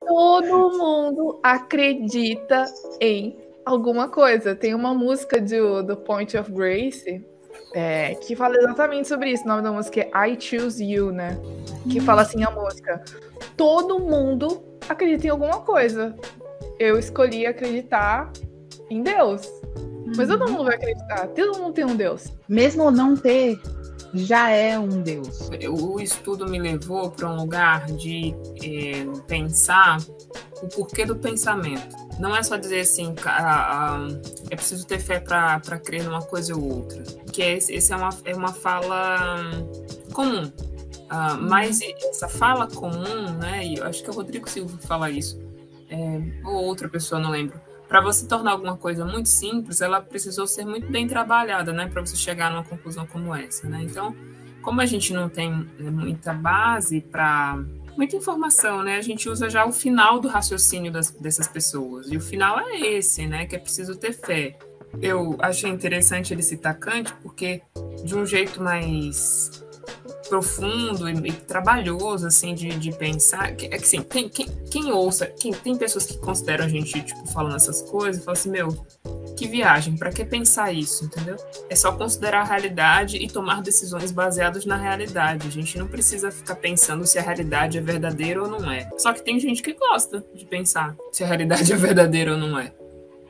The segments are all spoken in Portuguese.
Todo mundo acredita em alguma coisa. Tem uma música do Point of Grace que fala exatamente sobre isso. O nome da música é I Choose You, né? Que fala assim a música. Todo mundo acredita em alguma coisa. Eu escolhi acreditar em Deus. Mas todo mundo vai acreditar. Todo mundo tem um Deus. Mesmo não ter, já é um Deus. O estudo me levou para um lugar de pensar o porquê do pensamento. Não é só dizer assim, é preciso ter fé para crer numa coisa ou outra. Que essa é uma fala comum. Mas essa fala comum, né? E eu acho que é o Rodrigo Silva que fala isso, ou outra pessoa, não lembro. Para você tornar alguma coisa muito simples, ela precisou ser muito bem trabalhada, né, para você chegar numa conclusão como essa, né? Então, como a gente não tem muita base para muita informação, né, a gente usa já o final do raciocínio dessas pessoas. E o final é esse, né, que é preciso ter fé. Eu achei interessante ele citar Kant, porque de um jeito mais profundo e trabalhoso, assim, de pensar, é que assim, quem ouça, tem pessoas que consideram a gente, tipo, falando essas coisas, e falam assim, meu, que viagem, pra que pensar isso, entendeu? É só considerar a realidade e tomar decisões baseadas na realidade. A gente não precisa ficar pensando se a realidade é verdadeira ou não é. Só que tem gente que gosta de pensar se a realidade é verdadeira ou não é.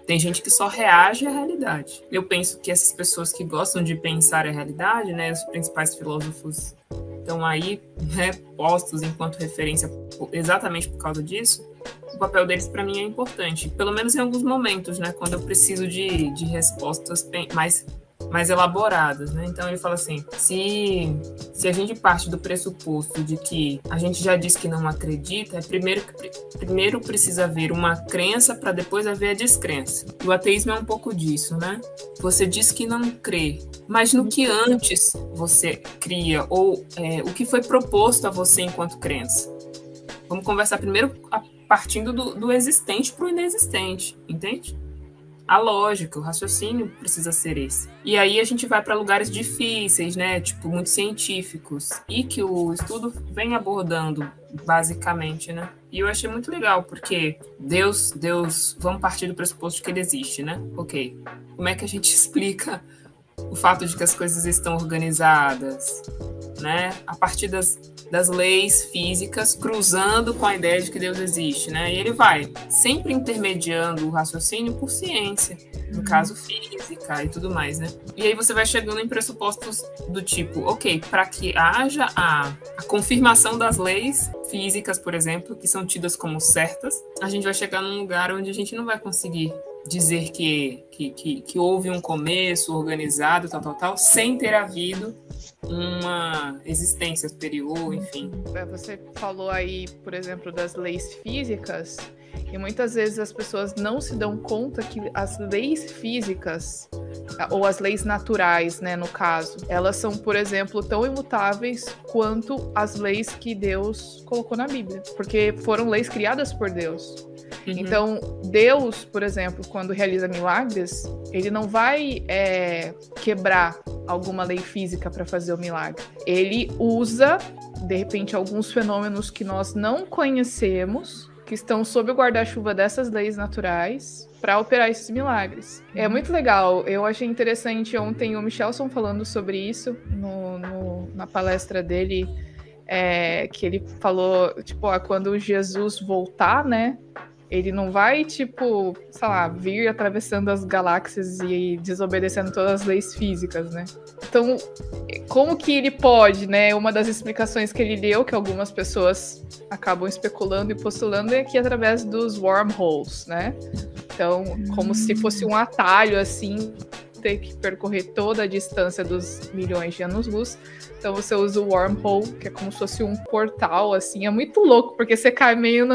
Tem gente que só reage à realidade. Eu penso que essas pessoas que gostam de pensar a realidade, né, os principais filósofos estão aí, né, postos enquanto referência exatamente por causa disso. O papel deles, para mim, é importante. Pelo menos em alguns momentos, né, quando eu preciso de respostas mais elaboradas, né? Então ele fala assim, se a gente parte do pressuposto de que a gente já disse que não acredita, primeiro precisa haver uma crença para depois haver a descrença. O ateísmo é um pouco disso, né? Você diz que não crê, mas no que antes você cria, ou o que foi proposto a você enquanto crença. Vamos conversar primeiro partindo do existente para o inexistente, entende? A lógica, o raciocínio precisa ser esse. E aí a gente vai para lugares difíceis, né? Tipo, muito científicos. E que o estudo vem abordando, basicamente, né? E eu achei muito legal, porque Deus, vamos partir do pressuposto de que ele existe, né? Ok. Como é que a gente explica o fato de que as coisas estão organizadas, né? A partir das leis físicas, cruzando com a ideia de que Deus existe, né? E ele vai sempre intermediando o raciocínio por ciência, no caso física e tudo mais, né? E aí você vai chegando em pressupostos do tipo, ok, para que haja a confirmação das leis físicas, por exemplo, que são tidas como certas, a gente vai chegar num lugar onde a gente não vai conseguir dizer que houve um começo organizado, tal, sem ter havido uma existência superior, enfim. Você falou aí, por exemplo, das leis físicas, e muitas vezes as pessoas não se dão conta que as leis físicas, ou as leis naturais, né, no caso, elas são, por exemplo, tão imutáveis quanto as leis que Deus colocou na Bíblia, porque foram leis criadas por Deus. Uhum. Então, Deus, por exemplo, quando realiza milagres, ele não vai quebrar alguma lei física para fazer o milagre. Ele usa, de repente, alguns fenômenos que nós não conhecemos, que estão sob o guarda-chuva dessas leis naturais, para operar esses milagres. É muito legal. Eu achei interessante ontem o Michelson falando sobre isso na palestra dele, que ele falou, tipo, quando Jesus voltar, né? Ele não vai, tipo, sei lá, vir atravessando as galáxias e desobedecendo todas as leis físicas, né? Então, como que ele pode, né? Uma das explicações que ele deu, que algumas pessoas acabam especulando e postulando, é que através dos wormholes, né? Então, como se fosse um atalho, assim, ter que percorrer toda a distância dos milhões de anos-luz. Então você usa o wormhole, que é como se fosse um portal, assim. É muito louco, porque você cai meio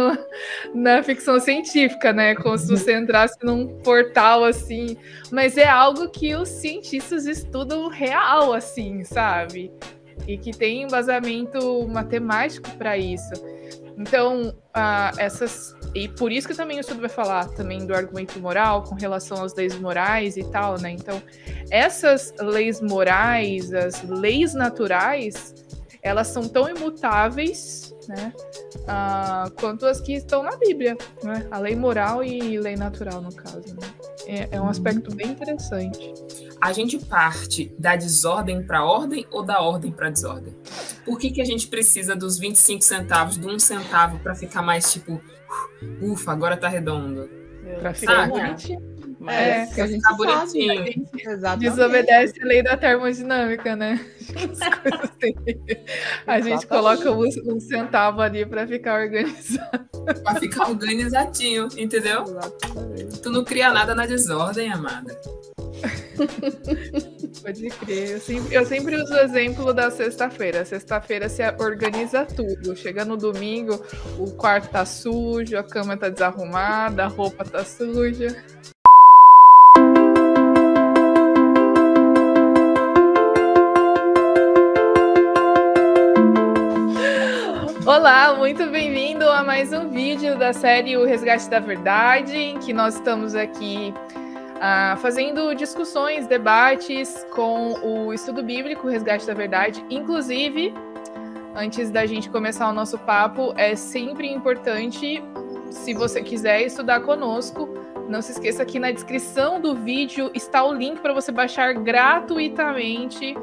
na ficção científica, né? Como se você entrasse num portal, assim. Mas é algo que os cientistas estudam real, assim, sabe? E que tem embasamento matemático para isso. Então, e por isso que também o estudo vai falar também do argumento moral com relação às leis morais e tal, né? Então, essas leis morais, as leis naturais, elas são tão imutáveis, né, quanto as que estão na Bíblia, né? A lei moral e lei natural, no caso, né? É um aspecto bem interessante. A gente parte da desordem para a ordem ou da ordem para a desordem? Por que a gente precisa dos 25 centavos, de 1 centavo, para ficar mais tipo, ufa, agora tá redondo? Para ficar bonitinho. Que a gente tá sabe, bonitinho. Exatamente. Desobedece a lei da termodinâmica, né? A gente coloca 1 centavo ali para ficar organizado. Para ficar organizadinho, entendeu? Exatamente. Tu não cria nada na desordem, amada. Pode crer. Eu sempre uso o exemplo da sexta-feira. Sexta-feira se organiza tudo. Chega no domingo, o quarto tá sujo, a cama tá desarrumada, a roupa tá suja. Olá, muito bem-vindo a mais um vídeo da série O Resgate da Verdade, em que nós estamos aqui fazendo discussões, debates com o estudo bíblico O Resgate da Verdade. Inclusive, antes da gente começar o nosso papo, é sempre importante, se você quiser estudar conosco, não se esqueça que na descrição do vídeo está o link para você baixar gratuitamente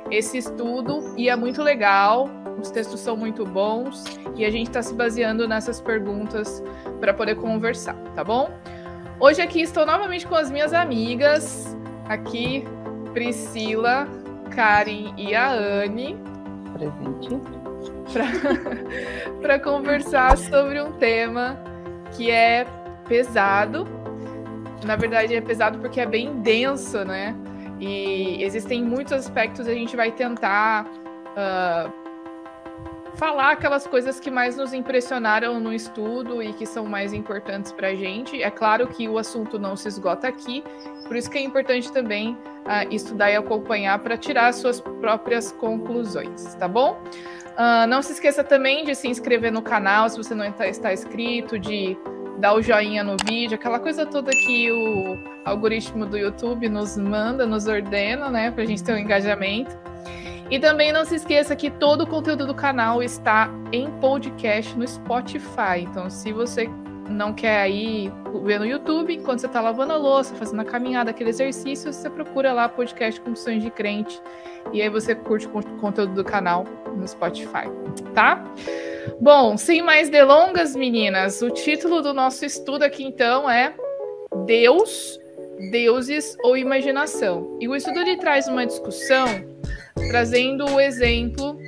esse estudo, e é muito legal. Os textos são muito bons e a gente está se baseando nessas perguntas para poder conversar, tá bom? Hoje aqui estou novamente com as minhas amigas, aqui Priscila, Karen e a Anne. Presente. Para conversar sobre um tema que é pesado. Na verdade é pesado porque é bem denso, né? E existem muitos aspectos, a gente vai tentar falar aquelas coisas que mais nos impressionaram no estudo e que são mais importantes para a gente. É claro que o assunto não se esgota aqui, por isso que é importante também estudar e acompanhar para tirar suas próprias conclusões, tá bom? Não se esqueça também de se inscrever no canal, se você não está inscrito, de dar o joinha no vídeo, aquela coisa toda que o algoritmo do YouTube nos manda, nos ordena, né, para a gente ter um engajamento. E também não se esqueça que todo o conteúdo do canal está em podcast no Spotify. Então, se você não quer ir ver no YouTube, enquanto você está lavando a louça, fazendo a caminhada, aquele exercício, você procura lá podcast Confissões de Crente. E aí você curte o conteúdo do canal no Spotify, tá? Bom, sem mais delongas, meninas, o título do nosso estudo aqui, então, é Deus, Deuses ou Imaginação. E o estudo ele traz uma discussão trazendo o exemplo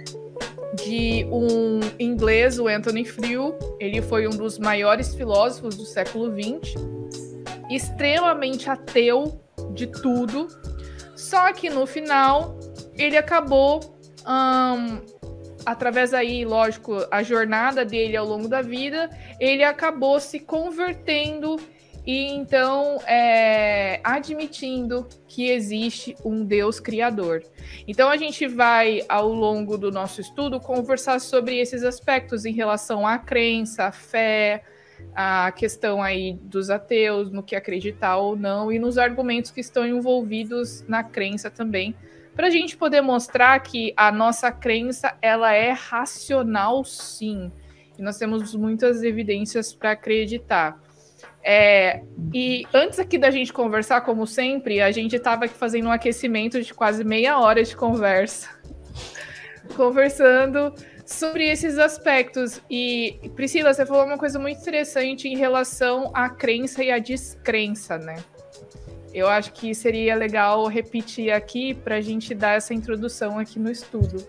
de um inglês, o Anthony Flew. Ele foi um dos maiores filósofos do século XX, extremamente ateu de tudo, só que no final ele acabou, através aí, lógico, a jornada dele ao longo da vida, ele acabou se convertendo e então admitindo que existe um Deus criador. Então a gente vai, ao longo do nosso estudo, conversar sobre esses aspectos em relação à crença, à fé, a questão aí dos ateus, no que acreditar ou não, e nos argumentos que estão envolvidos na crença também, para a gente poder mostrar que a nossa crença ela é racional, sim, e nós temos muitas evidências para acreditar. E antes aqui da gente conversar, como sempre, a gente estava aqui fazendo um aquecimento de quase meia hora de conversa, conversando sobre esses aspectos. E, Priscila, você falou uma coisa muito interessante em relação à crença e à descrença, né? Eu acho que seria legal repetir aqui para a gente dar essa introdução aqui no estudo.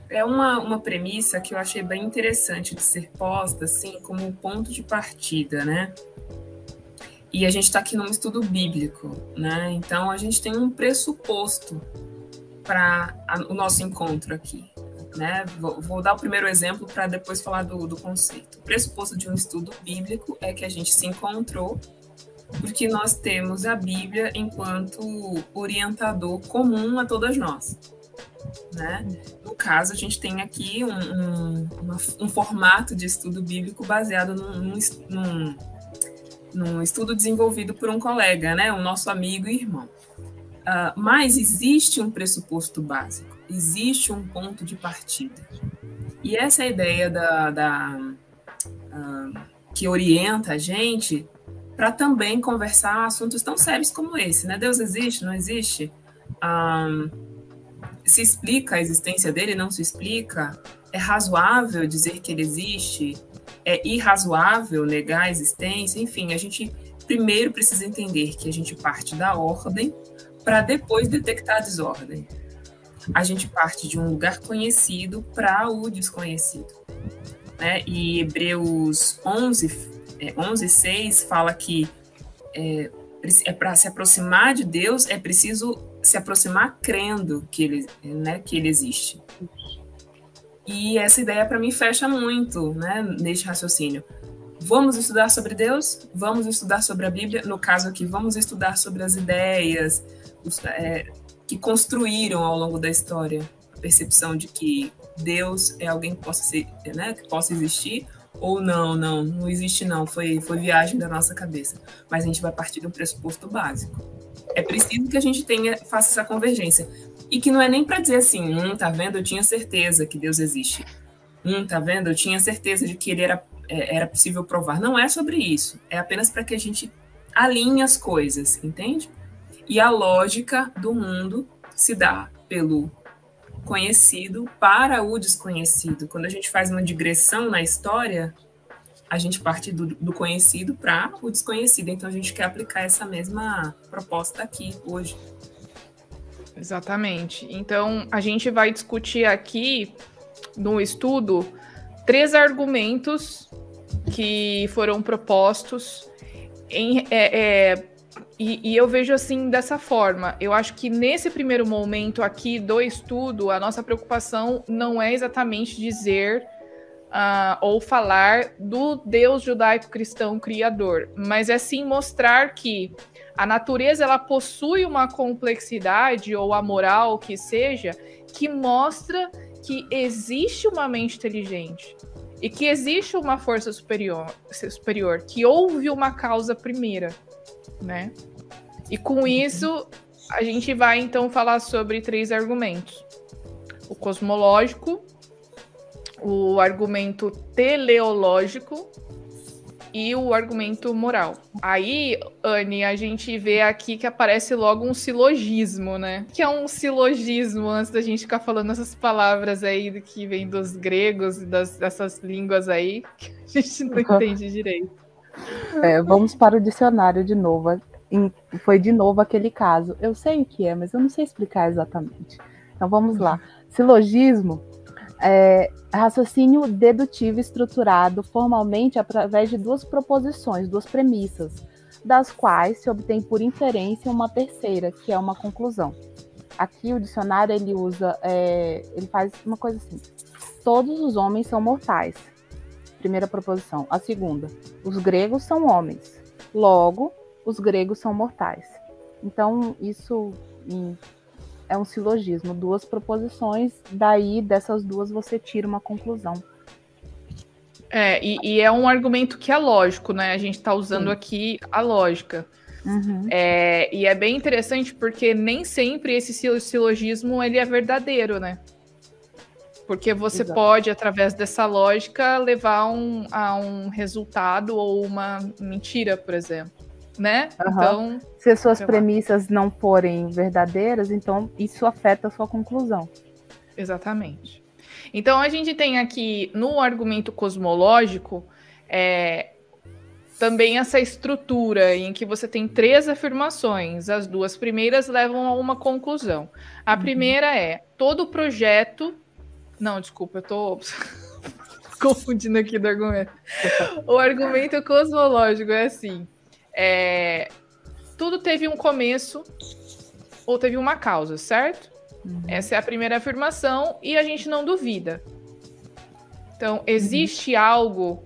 É uma premissa que eu achei bem interessante de ser posta, assim, como um ponto de partida, né? E a gente está aqui num estudo bíblico, né? Então, a gente tem um pressuposto para o nosso encontro aqui, né? Vou dar o primeiro exemplo para depois falar do conceito. O pressuposto de um estudo bíblico é que a gente se encontrou porque nós temos a Bíblia enquanto orientador comum a todas nós. Né? No caso, a gente tem aqui um formato de estudo bíblico baseado num estudo desenvolvido por um colega, né? O nosso amigo e irmão. Mas existe um pressuposto básico, existe um ponto de partida. E essa é a ideia que orienta a gente para também conversar assuntos tão sérios como esse, né? Deus existe, não existe? Se explica a existência dele, não se explica? É razoável dizer que ele existe? É irrazoável negar a existência? Enfim, a gente primeiro precisa entender que a gente parte da ordem para depois detectar a desordem. A gente parte de um lugar conhecido para o desconhecido. Né? E Hebreus 11:6 fala que para se aproximar de Deus é preciso se aproximar crendo que ele existe. E essa ideia para mim fecha muito, né, neste raciocínio. Vamos estudar sobre Deus? Vamos estudar sobre a Bíblia? No caso aqui, vamos estudar sobre as ideias que construíram ao longo da história a percepção de que Deus é alguém que possa ser, né, que possa existir, ou não existe não, foi viagem da nossa cabeça. Mas a gente vai partir de um pressuposto básico. É preciso que a gente faça essa convergência. E que não é nem para dizer assim, tá vendo, eu tinha certeza que Deus existe. Tá vendo, eu tinha certeza de que ele era possível provar. Não é sobre isso. É apenas para que a gente alinhe as coisas, entende? E a lógica do mundo se dá pelo conhecido para o desconhecido. Quando a gente faz uma digressão na história, a gente parte do conhecido para o desconhecido. Então, a gente quer aplicar essa mesma proposta aqui, hoje. Exatamente. Então, a gente vai discutir aqui, no estudo, 3 argumentos que foram propostos e eu vejo assim dessa forma. Eu acho que nesse primeiro momento aqui do estudo, a nossa preocupação não é exatamente dizer ou falar do Deus judaico-cristão criador, mas é sim mostrar que a natureza ela possui uma complexidade, ou a moral que seja, que mostra que existe uma mente inteligente e que existe uma força superior, que houve uma causa primeira, né? E com isso, a gente vai então falar sobre 3 argumentos: o cosmológico, o argumento teleológico e o argumento moral. Aí, Anne, a gente vê aqui que aparece logo um silogismo, né? Que é um silogismo, antes da gente ficar falando essas palavras aí que vem dos gregos e dessas línguas aí, que a gente não entende direito. Vamos para o dicionário de novo. Foi de novo aquele caso. Eu sei o que é, mas eu não sei explicar exatamente. Então vamos lá. Silogismo é raciocínio dedutivo estruturado formalmente através de 2 proposições, 2 premissas, das quais se obtém por inferência uma terceira, que é uma conclusão. Aqui o dicionário ele faz uma coisa assim: todos os homens são mortais. Primeira proposição. A segunda: os gregos são homens. Logo, os gregos são mortais. Então, isso é um silogismo, 2 proposições, daí dessas 2 você tira uma conclusão. E é um argumento que é lógico, né? A gente está usando aqui a lógica. Uhum. E é bem interessante porque nem sempre esse silogismo ele é verdadeiro, né? Porque você pode, através dessa lógica, levar a um resultado ou uma mentira, por exemplo. Né? Uhum. Então, se as suas premissas não forem verdadeiras, então isso afeta a sua conclusão. Exatamente. Então, a gente tem aqui, no argumento cosmológico, também essa estrutura em que você tem 3 afirmações. As 2 primeiras levam a uma conclusão. A primeira é: todo projeto... Não, desculpa, eu tô confundindo aqui do argumento. O argumento cosmológico é assim: tudo teve um começo ou teve uma causa, certo? Essa é a primeira afirmação e a gente não duvida. Então, existe algo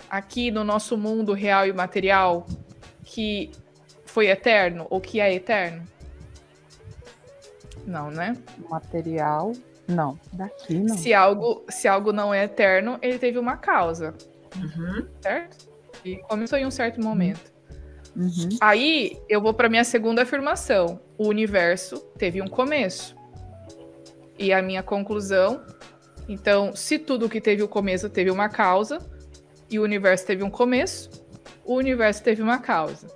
aqui no nosso mundo real e material que foi eterno ou que é eterno? Não, né? Material, não. Daqui não. Se algo não é eterno, ele teve uma causa. Certo? E começou em um certo momento. Aí eu vou para minha segunda afirmação. O universo teve um começo. E a minha conclusão, então, se tudo que teve o começo teve uma causa, e o universo teve um começo, o universo teve uma causa.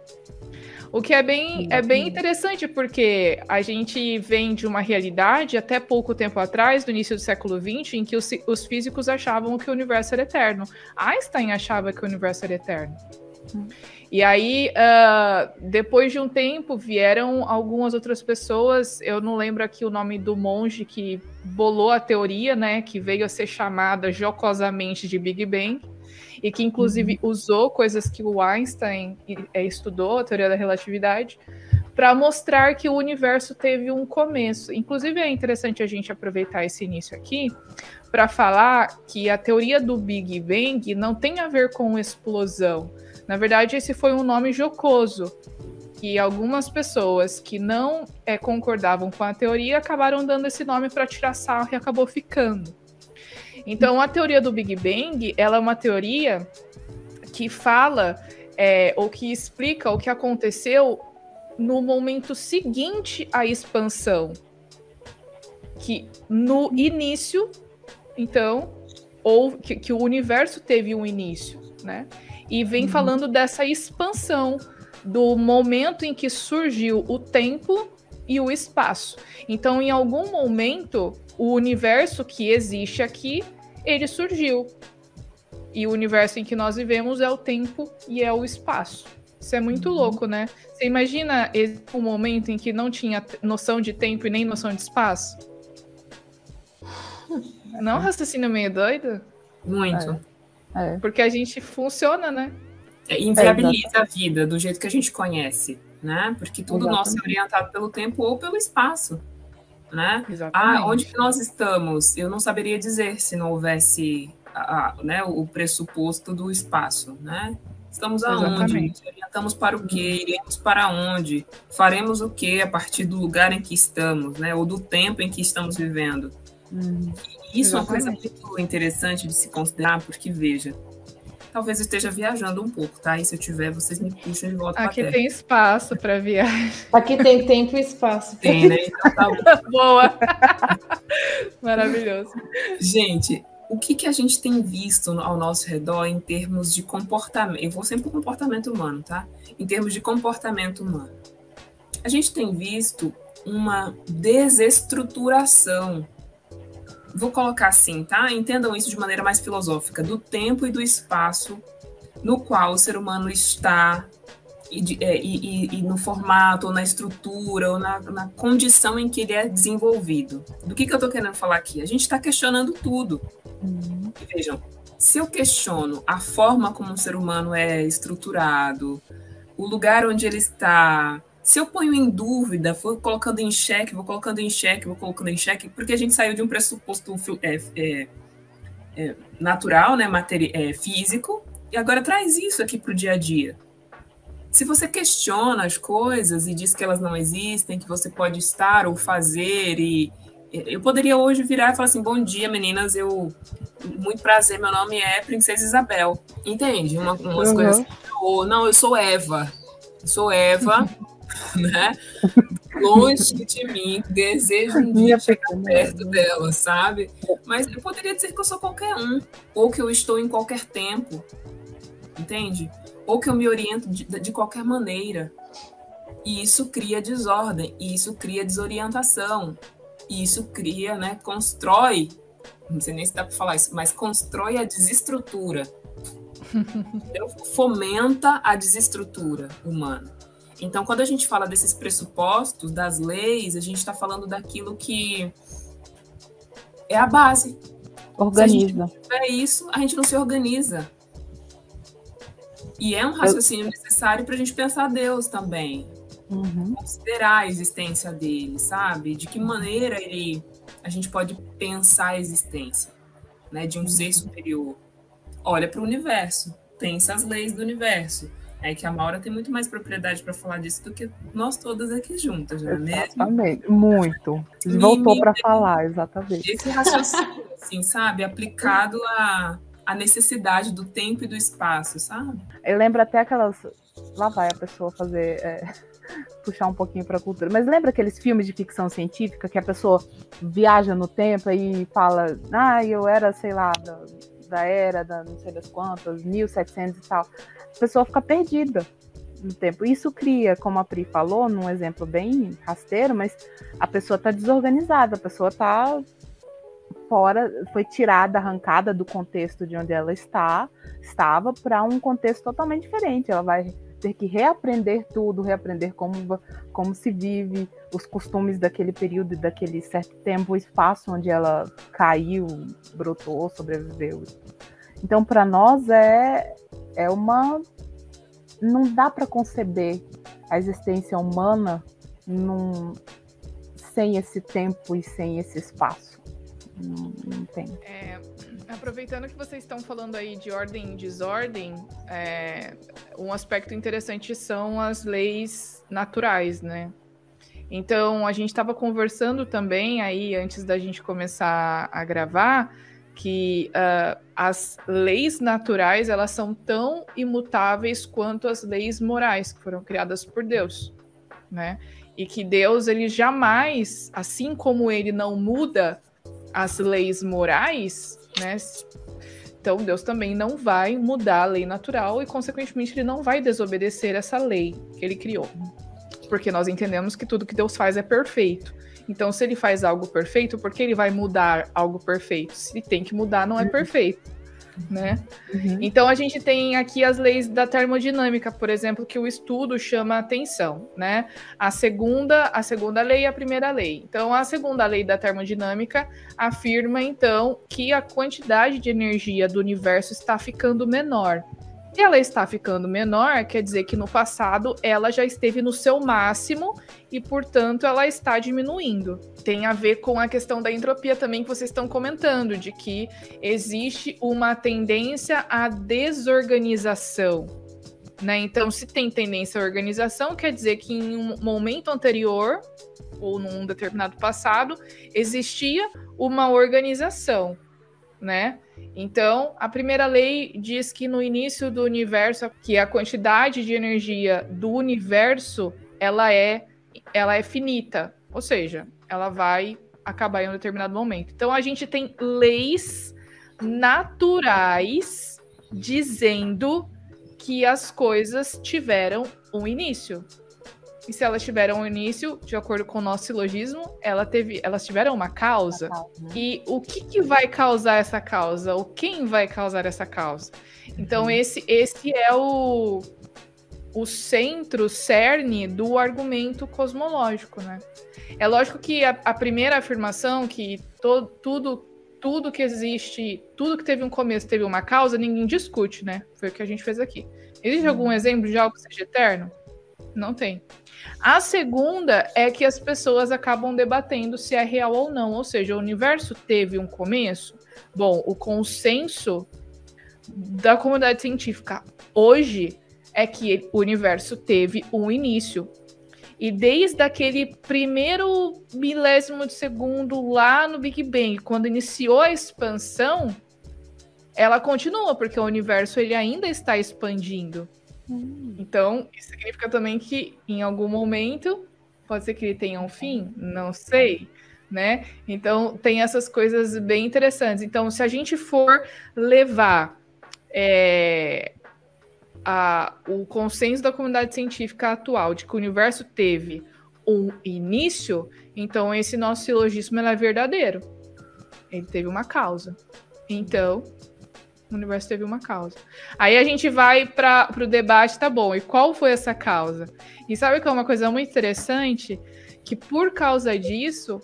O que é bem interessante, porque a gente vem de uma realidade, até pouco tempo atrás, no início do século XX, em que os físicos achavam que o universo era eterno. Einstein achava que o universo era eterno. E aí, depois de um tempo, vieram algumas outras pessoas, eu não lembro aqui o nome do monge que bolou a teoria, né, que veio a ser chamada jocosamente de Big Bang, e que inclusive usou coisas que o Einstein estudou, a teoria da relatividade, para mostrar que o universo teve um começo. Inclusive é interessante a gente aproveitar esse início aqui para falar que a teoria do Big Bang não tem a ver com explosão. Na verdade, esse foi um nome jocoso, que algumas pessoas que não concordavam com a teoria acabaram dando esse nome para tirar sarro e acabou ficando. Então, a teoria do Big Bang, ela é uma teoria que fala ou que explica o que aconteceu no momento seguinte à expansão. Que no início, então, ou que o universo teve um início, né? E vem falando dessa expansão, do momento em que surgiu o tempo e o espaço. Então, em algum momento, o universo que existe aqui, ele surgiu. E o universo em que nós vivemos é o tempo e é o espaço. Isso é muito louco, né? Você imagina um momento em que não tinha noção de tempo e nem noção de espaço? Não é um raciocínio meio doido? Muito. Porque a gente funciona, né? Inviabiliza a vida do jeito que a gente conhece, né? Porque tudo nosso é orientado pelo tempo ou pelo espaço, né? Onde que nós estamos? Eu não saberia dizer se não houvesse né, o pressuposto do espaço, né? Estamos aonde? Nos orientamos para o quê? Iremos para onde? Faremos o quê a partir do lugar em que estamos, né? Ou do tempo em que estamos vivendo? E isso é uma coisa muito interessante de se considerar, porque, veja, talvez eu esteja viajando um pouco, tá? E se eu tiver, vocês me puxam de volta para a Terra. Aqui tem espaço para viagem. Aqui tem tempo e espaço. Tem, né? Então, tá bom. Boa! Maravilhoso. Gente, o que a gente tem visto ao nosso redor em termos de comportamento? Eu vou sempre para o comportamento humano, tá? Em termos de comportamento humano. A gente tem visto uma desestruturação. Vou colocar assim, tá? Entendam isso de maneira mais filosófica, do tempo e do espaço no qual o ser humano está, e no formato, ou na estrutura, ou na condição em que ele é desenvolvido. Do que eu estou querendo falar aqui? A gente está questionando tudo. E vejam, se eu questiono a forma como um ser humano é estruturado, o lugar onde ele está... Se eu ponho em dúvida, vou colocando em xeque, porque a gente saiu de um pressuposto natural, né, físico, e agora traz isso aqui para o dia a dia. Se você questiona as coisas e diz que elas não existem, que você pode estar ou fazer, e eu poderia hoje virar e falar assim, bom dia, meninas, muito prazer, meu nome é Princesa Isabel. Entende? Umas coisas. Ou, não, eu sou Eva, né? Longe de mim, desejo um dia chegar perto dela, sabe? Mas eu poderia dizer que eu sou qualquer um, ou que eu estou em qualquer tempo, entende? Ou que eu me oriento de qualquer maneira. E isso cria desordem, e isso cria desorientação, e isso cria, né, constrói, não sei nem se dá para falar isso, mas constrói a desestrutura. Fomenta a desestrutura humana. Então, quando a gente fala desses pressupostos, das leis, a gente está falando daquilo que é a base. Organiza. Se a gente não tiver isso, a gente não se organiza. E é um raciocínio necessário para a gente pensar Deus também. Considerar a existência dele, sabe? De que maneira a gente pode pensar a existência, né, de um ser superior. Olha para o universo, pensa as leis do universo. É que a Maura tem muito mais propriedade para falar disso do que nós todas aqui juntas, não é mesmo? Exatamente, muito. Voltou para falar, exatamente. Esse raciocínio, assim, sabe, aplicado à necessidade do tempo e do espaço, sabe? Eu lembro até aquelas Lá vai a pessoa fazer... puxar um pouquinho para a cultura. Mas lembra aqueles filmes de ficção científica que a pessoa viaja no tempo e fala, eu era, sei lá, da era, da não sei das quantas, 1700 e tal. A pessoa fica perdida no tempo. Isso cria, como a Pri falou, num exemplo bem rasteiro, mas a pessoa está desorganizada, a pessoa está fora, foi tirada, arrancada do contexto de onde ela estava para um contexto totalmente diferente. Ela vai ter que reaprender tudo, reaprender como se vive, os costumes daquele período, daquele certo tempo, o espaço onde ela caiu, brotou, sobreviveu. Então, para nós, é uma... Não dá para conceber a existência humana sem esse tempo e sem esse espaço. Não tem. Aproveitando que vocês estão falando aí de ordem e desordem, um aspecto interessante são as leis naturais, né? Então, a gente estava conversando também aí, antes da gente começar a gravar, que as leis naturais, elas são tão imutáveis quanto as leis morais que foram criadas por Deus, né? E que Deus, ele jamais, assim como ele não muda as leis morais, né? Então Deus também não vai mudar a lei natural e, consequentemente, ele não vai desobedecer essa lei que ele criou. Porque nós entendemos que tudo que Deus faz é perfeito. Então, se ele faz algo perfeito, por que ele vai mudar algo perfeito? Se tem que mudar, não é perfeito, né? Uhum. Então, a gente tem aqui as leis da termodinâmica, por exemplo, que o estudo chama a atenção, né? A segunda lei e a primeira lei. Então, a segunda lei da termodinâmica afirma, então, que a quantidade de energia do universo está ficando menor. Se ela está ficando menor, quer dizer que no passado ela já esteve no seu máximo e, portanto, ela está diminuindo. Tem a ver com a questão da entropia também que vocês estão comentando, de que existe uma tendência à desorganização, né? Então, se tem tendência à organização, quer dizer que em um momento anterior, ou num determinado passado, existia uma organização, né? Então, a primeira lei diz que no início do universo, que a quantidade de energia do universo, ela é finita, ou seja, ela vai acabar em um determinado momento. Então, a gente tem leis naturais dizendo que as coisas tiveram um início. E se elas tiveram um início, de acordo com o nosso silogismo, elas tiveram uma causa. E o que vai causar essa causa? Ou quem vai causar essa causa? Então, esse é o centro, o cerne do argumento cosmológico, né? É lógico que a primeira afirmação, que tudo que existe, tudo que teve um começo teve uma causa, ninguém discute, né? Foi o que a gente fez aqui. Existe algum exemplo de algo que seja eterno? Não tem. A segunda é que as pessoas acabam debatendo se é real ou não, ou seja, o universo teve um começo. Bom, o consenso da comunidade científica hoje é que o universo teve um início. E desde aquele primeiro milésimo de segundo lá no Big Bang, quando iniciou a expansão, ela continua, porque o universo ele ainda está expandindo. Então, isso significa também que em algum momento pode ser que ele tenha um fim, não sei, né? Então, tem essas coisas bem interessantes. Então, se a gente for levar o consenso da comunidade científica atual de que o universo teve um início, então esse nosso silogismo é verdadeiro. Ele teve uma causa. Então, o universo teve uma causa. Aí a gente vai para o debate, tá bom, e qual foi essa causa? E sabe que é uma coisa muito interessante? Que por causa disso,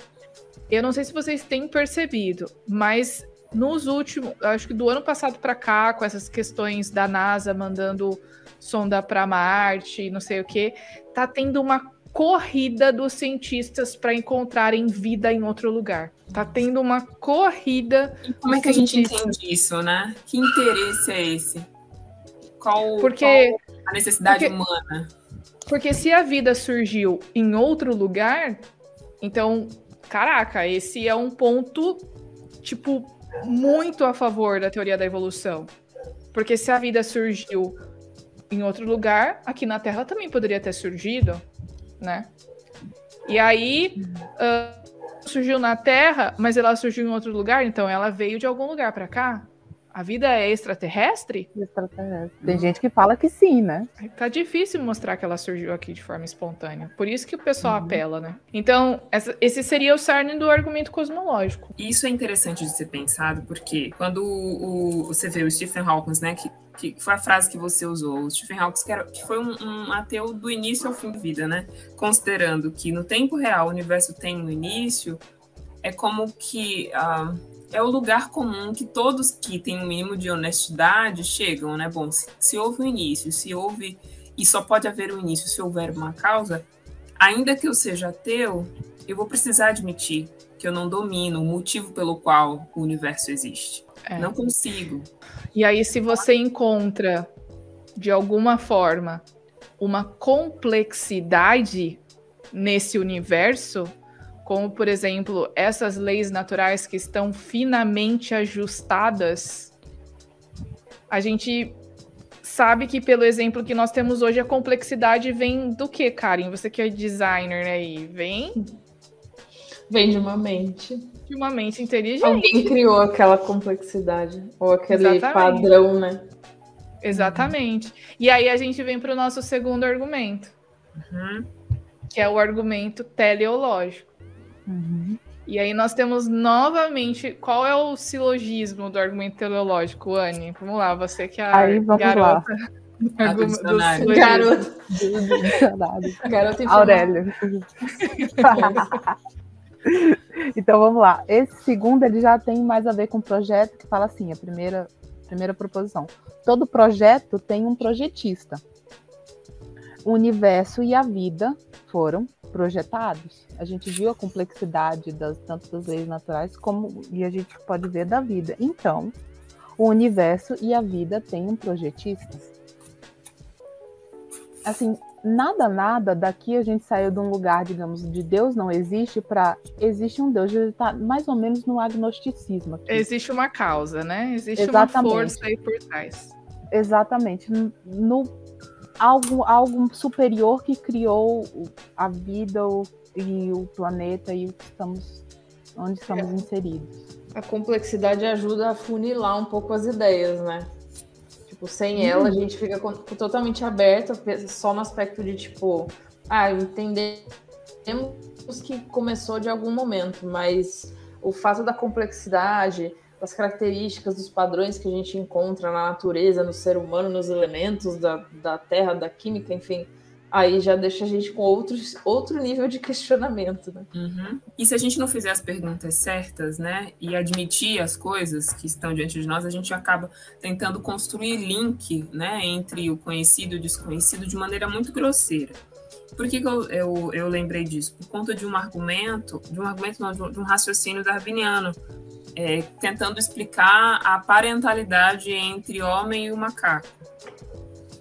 eu não sei se vocês têm percebido, mas nos últimos, acho que do ano passado para cá, com essas questões da NASA mandando sonda para Marte, não sei o que, tá tendo uma corrida dos cientistas para encontrarem vida em outro lugar. Tá tendo uma corrida. E como é que a gente entende isso, né? Que interesse é esse? Qual a necessidade humana? Porque se a vida surgiu em outro lugar, então, caraca, esse é um ponto, tipo, muito a favor da teoria da evolução. Porque se a vida surgiu em outro lugar, aqui na Terra também poderia ter surgido, né? E aí surgiu na Terra, mas ela surgiu em outro lugar, então ela veio de algum lugar para cá. A vida é extraterrestre? Extraterrestre. Tem gente que fala que sim, né? Tá difícil mostrar que ela surgiu aqui de forma espontânea. Por isso que o pessoal apela, né? Então, esse seria o cerne do argumento cosmológico. Isso é interessante de ser pensado, porque quando você vê o Stephen Hawking, né, que foi a frase que você usou, o Stephen Hawking que foi um ateu do início ao fim da vida, né? Considerando que no tempo real o universo tem um início, é como que... é o lugar comum que todos que têm um mínimo de honestidade chegam, né? Bom, se houve um início, e só pode haver um início se houver uma causa, ainda que eu seja ateu, eu vou precisar admitir que eu não domino o motivo pelo qual o universo existe. Não consigo. E aí, se você encontra, de alguma forma, uma complexidade nesse universo, como, por exemplo, essas leis naturais que estão finamente ajustadas, a gente sabe que, pelo exemplo que nós temos hoje, a complexidade vem do quê, Karen? Você que é designer aí, vem de uma mente. De uma mente inteligente. Alguém criou aquela complexidade, ou aquele padrão, né? Exatamente. E aí a gente vem para o nosso segundo argumento, que é o argumento teleológico. E aí nós temos novamente, qual é o silogismo do argumento teleológico, Anne? Vamos lá, você que é a garota do silogismo. Garota Aurélio. Então vamos lá. Esse segundo ele já tem mais a ver com o projeto, que fala assim, a primeira proposição. Todo projeto tem um projetista. O universo e a vida foram projetados. A gente viu a complexidade tanto das leis naturais e a gente pode ver da vida. Então, o universo e a vida têm um projetista. Assim, nada daqui a gente saiu de um lugar, digamos, de Deus não existe para existe um Deus. Ele está mais ou menos no agnosticismo aqui. Existe uma causa, né? Existe Exatamente. Uma força aí por trás. Exatamente. Algo superior que criou a vida e o planeta e onde estamos inseridos. A complexidade ajuda a funilar um pouco as ideias, né? Tipo, sem ela a gente fica totalmente aberta, só no aspecto de tipo, entendemos que começou de algum momento, mas o fato da complexidade, das características, dos padrões que a gente encontra na natureza, no ser humano, nos elementos da terra, da química, enfim, aí já deixa a gente com outro nível de questionamento, né? E se a gente não fizer as perguntas certas, né, e admitir as coisas que estão diante de nós, a gente acaba tentando construir link, né, entre o conhecido e o desconhecido de maneira muito grosseira. Por que eu lembrei disso? Por conta de um raciocínio darwiniano, tentando explicar a parentalidade entre homem e o macaco.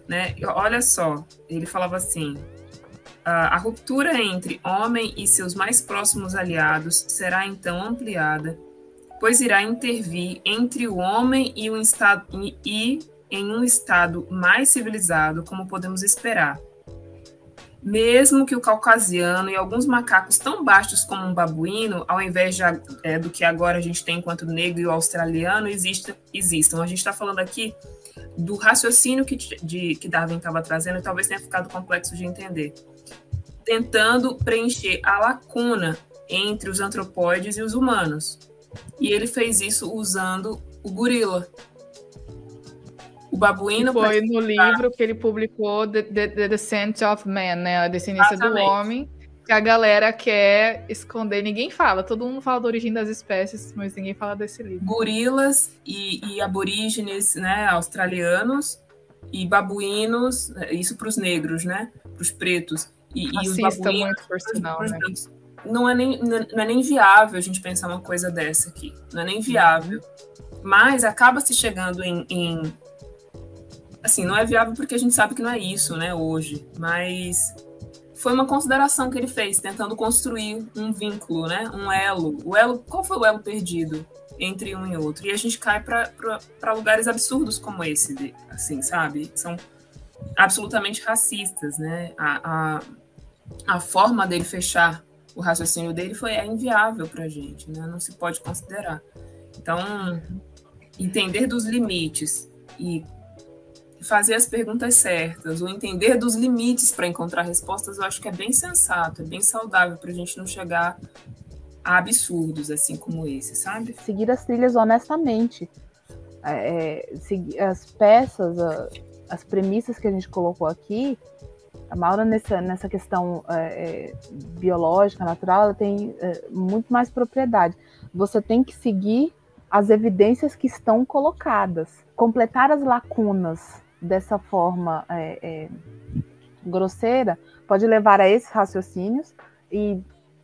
Né? Olha só, ele falava assim: a ruptura entre homem e seus mais próximos aliados será então ampliada, pois irá intervir entre o homem e em um estado mais civilizado, como podemos esperar. Mesmo que o caucasiano e alguns macacos tão baixos como um babuíno, ao invés do que agora a gente tem enquanto negro e o australiano, existam. A gente está falando aqui do raciocínio que Darwin estava trazendo, e talvez tenha ficado complexo de entender, tentando preencher a lacuna entre os antropóides e os humanos. E ele fez isso usando o gorila. O babuíno... Foi no livro que ele publicou, The Descent of Man, né? A Descendência do Homem, que a galera quer esconder. Ninguém fala, todo mundo fala da origem das espécies, mas ninguém fala desse livro. Gorilas e aborígenes, né, australianos, e babuínos, isso para os negros, né? Para os pretos. E os babuínos, muito por sinal, né? Não é nem viável a gente pensar uma coisa dessa aqui. Não é nem viável. Mas acaba se chegando assim, não é viável porque a gente sabe que não é isso, né, hoje. Mas foi uma consideração que ele fez, tentando construir um vínculo, né, um elo. Qual foi o elo perdido entre um e outro? E a gente cai para lugares absurdos como esse, assim, sabe? São absolutamente racistas, né? A forma dele fechar o raciocínio dele é inviável para a gente, né? Não se pode considerar. Então, entender dos limites e fazer as perguntas certas, ou entender dos limites para encontrar respostas, eu acho que é bem sensato, é bem saudável para a gente não chegar a absurdos assim como esse, sabe? Seguir as trilhas honestamente. Seguir as peças, as premissas que a gente colocou aqui, a Maura nessa questão biológica, natural, ela tem muito mais propriedade. Você tem que seguir as evidências que estão colocadas. Completar as lacunas dessa forma grosseira pode levar a esses raciocínios, e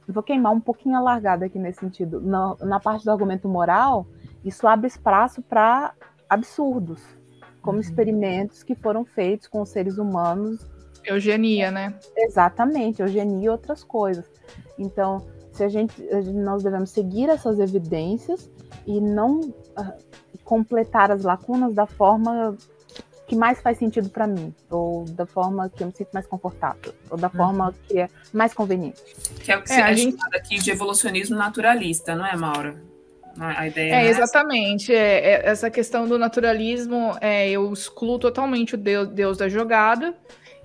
vou queimar um pouquinho a largada aqui nesse sentido. Na parte do argumento moral, isso abre espaço para absurdos, como experimentos que foram feitos com os seres humanos. Eugenia, né? Exatamente, eugenia e outras coisas. Então, nós devemos seguir essas evidências e não completar as lacunas da forma que mais faz sentido para mim, ou da forma que eu me sinto mais confortável, ou da forma que é mais conveniente. Que é o que a gente chama aqui de evolucionismo naturalista, não é, Maura? A ideia exatamente. Essa questão do naturalismo, eu excluo totalmente o Deus da jogada,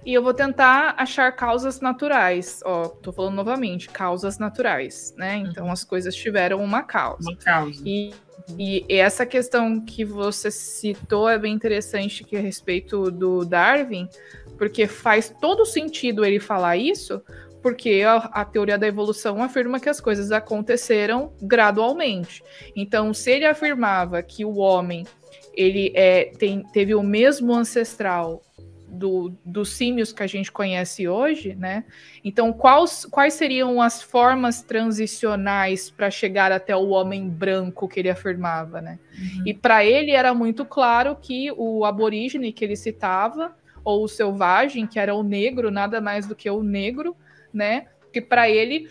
e eu vou tentar achar causas naturais. Tô falando novamente, causas naturais, né? Então as coisas tiveram uma causa. Uma causa. E essa questão que você citou é bem interessante, que é a respeito do Darwin, porque faz todo sentido ele falar isso, porque a teoria da evolução afirma que as coisas aconteceram gradualmente. Então, se ele afirmava que o homem ele teve o mesmo ancestral dos símios que a gente conhece hoje, né? Então, quais seriam as formas transicionais para chegar até o homem branco que ele afirmava, né? E para ele era muito claro que o aborígene que ele citava, ou o selvagem, que era o negro, nada mais do que o negro, né? Que para ele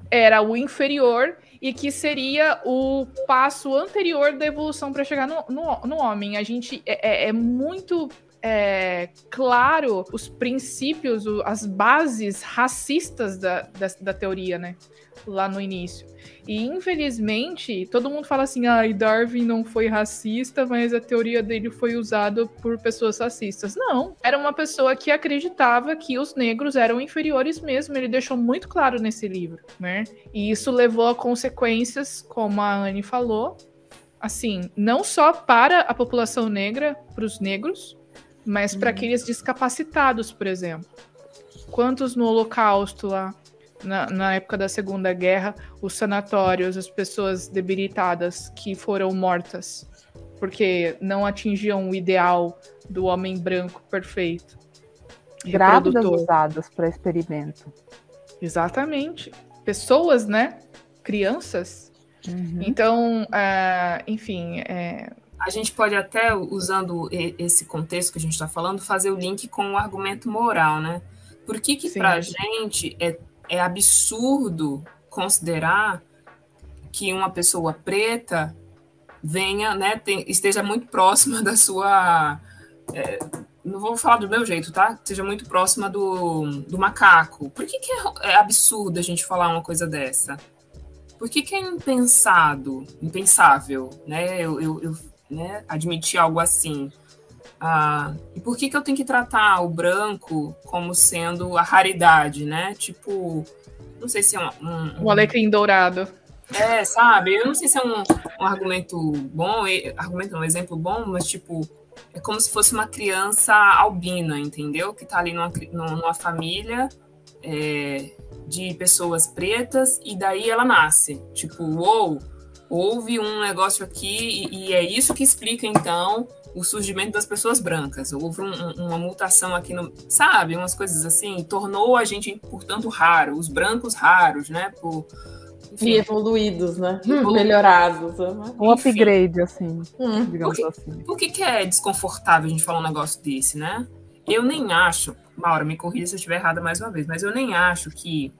era o inferior e que seria o passo anterior da evolução para chegar no homem. A gente é muito claro os princípios, as bases racistas da teoria, né? Lá no início. E, infelizmente, todo mundo fala assim, Darwin não foi racista, mas a teoria dele foi usada por pessoas racistas. Não, era uma pessoa que acreditava que os negros eram inferiores mesmo, ele deixou muito claro nesse livro, né? E isso levou a consequências, como a Anne falou, assim, não só para a população negra, para os negros, mas para aqueles descapacitados, por exemplo. Quantos no Holocausto lá, na época da Segunda Guerra, os sanatórios, as pessoas debilitadas que foram mortas porque não atingiam o ideal do homem branco perfeito. Grávidas usadas para experimento. Exatamente. Pessoas, né? Crianças. Então, enfim... A gente pode até, usando esse contexto que a gente está falando, fazer o link com o argumento moral, né? Por que para a gente é absurdo considerar que uma pessoa preta venha, né, esteja muito próxima da sua... não vou falar do meu jeito, tá? Seja muito próxima do macaco. Por que é absurdo a gente falar uma coisa dessa? Por que é impensável, né? Eu admitir algo assim. E por que eu tenho que tratar o branco como sendo a raridade, né? Tipo, não sei se é o alecrim dourado. Sabe? Eu não sei se é um argumento bom, um exemplo bom, mas tipo, é como se fosse uma criança albina, entendeu? Que tá ali numa família de pessoas pretas e daí ela nasce. Tipo, houve um negócio aqui e é isso que explica, então, o surgimento das pessoas brancas. Houve uma mutação aqui, sabe? Umas coisas assim, tornou a gente, portanto, raro. Os brancos raros, né? Enfim, e evoluídos, né? Melhorados. Né? Um upgrade, assim, digamos assim. Por que é desconfortável a gente falar um negócio desse, né? Eu nem acho, Maura, me corrija se eu estiver errada mais uma vez, mas eu nem acho que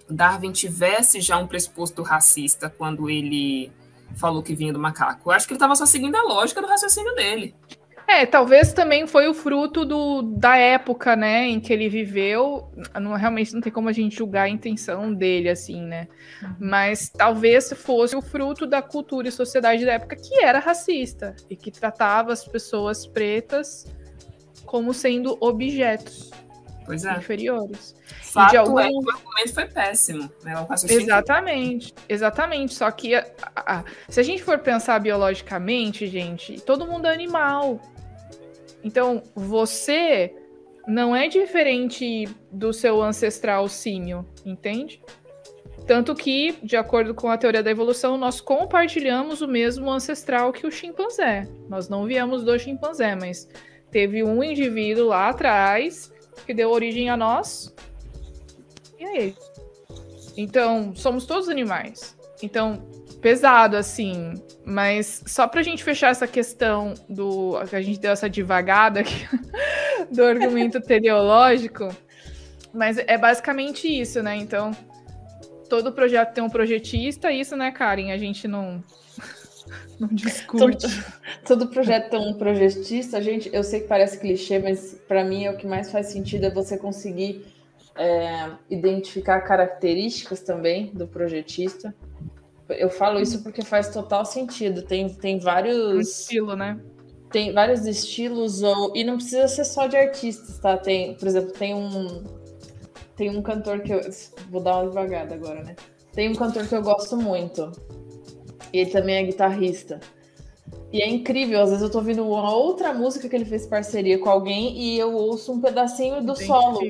Darwin tivesse já um pressuposto racista quando ele falou que vinha do macaco. Eu acho que ele estava só seguindo a lógica do raciocínio dele. Talvez também foi o fruto da época, né, em que ele viveu. Realmente não tem como a gente julgar a intenção dele, assim, né? Mas talvez fosse o fruto da cultura e sociedade da época que era racista e que tratava as pessoas pretas como sendo objetos inferiores. Fato é que o argumento foi péssimo, né? Exatamente. Só que se a gente for pensar biologicamente, gente, todo mundo é animal. Então, você não é diferente do seu ancestral símio, entende? Tanto que, de acordo com a teoria da evolução, nós compartilhamos o mesmo ancestral que o chimpanzé. Nós não viemos do chimpanzé, mas teve um indivíduo lá atrás que deu origem a nós. E aí? Então, somos todos animais. Então, pesado, assim. Mas só pra gente fechar essa questão que a gente deu essa divagada aqui do argumento teleológico, mas é basicamente isso, né? Então, todo projeto tem um projetista, isso, né, Karen? A gente não discute. Todo projeto tem um projetista. Eu sei que parece clichê, mas para mim o que mais faz sentido é você conseguir identificar características também do projetista. Eu falo isso porque faz total sentido. Tem vários... Um estilo, né? Tem vários estilos, e não precisa ser só de artistas, tá? Por exemplo, tem um cantor que eu... Vou dar uma devagada agora, né? Tem um cantor que eu gosto muito. E ele também é guitarrista. E é incrível, às vezes eu tô ouvindo uma outra música que ele fez parceria com alguém e eu ouço um pedacinho do solo.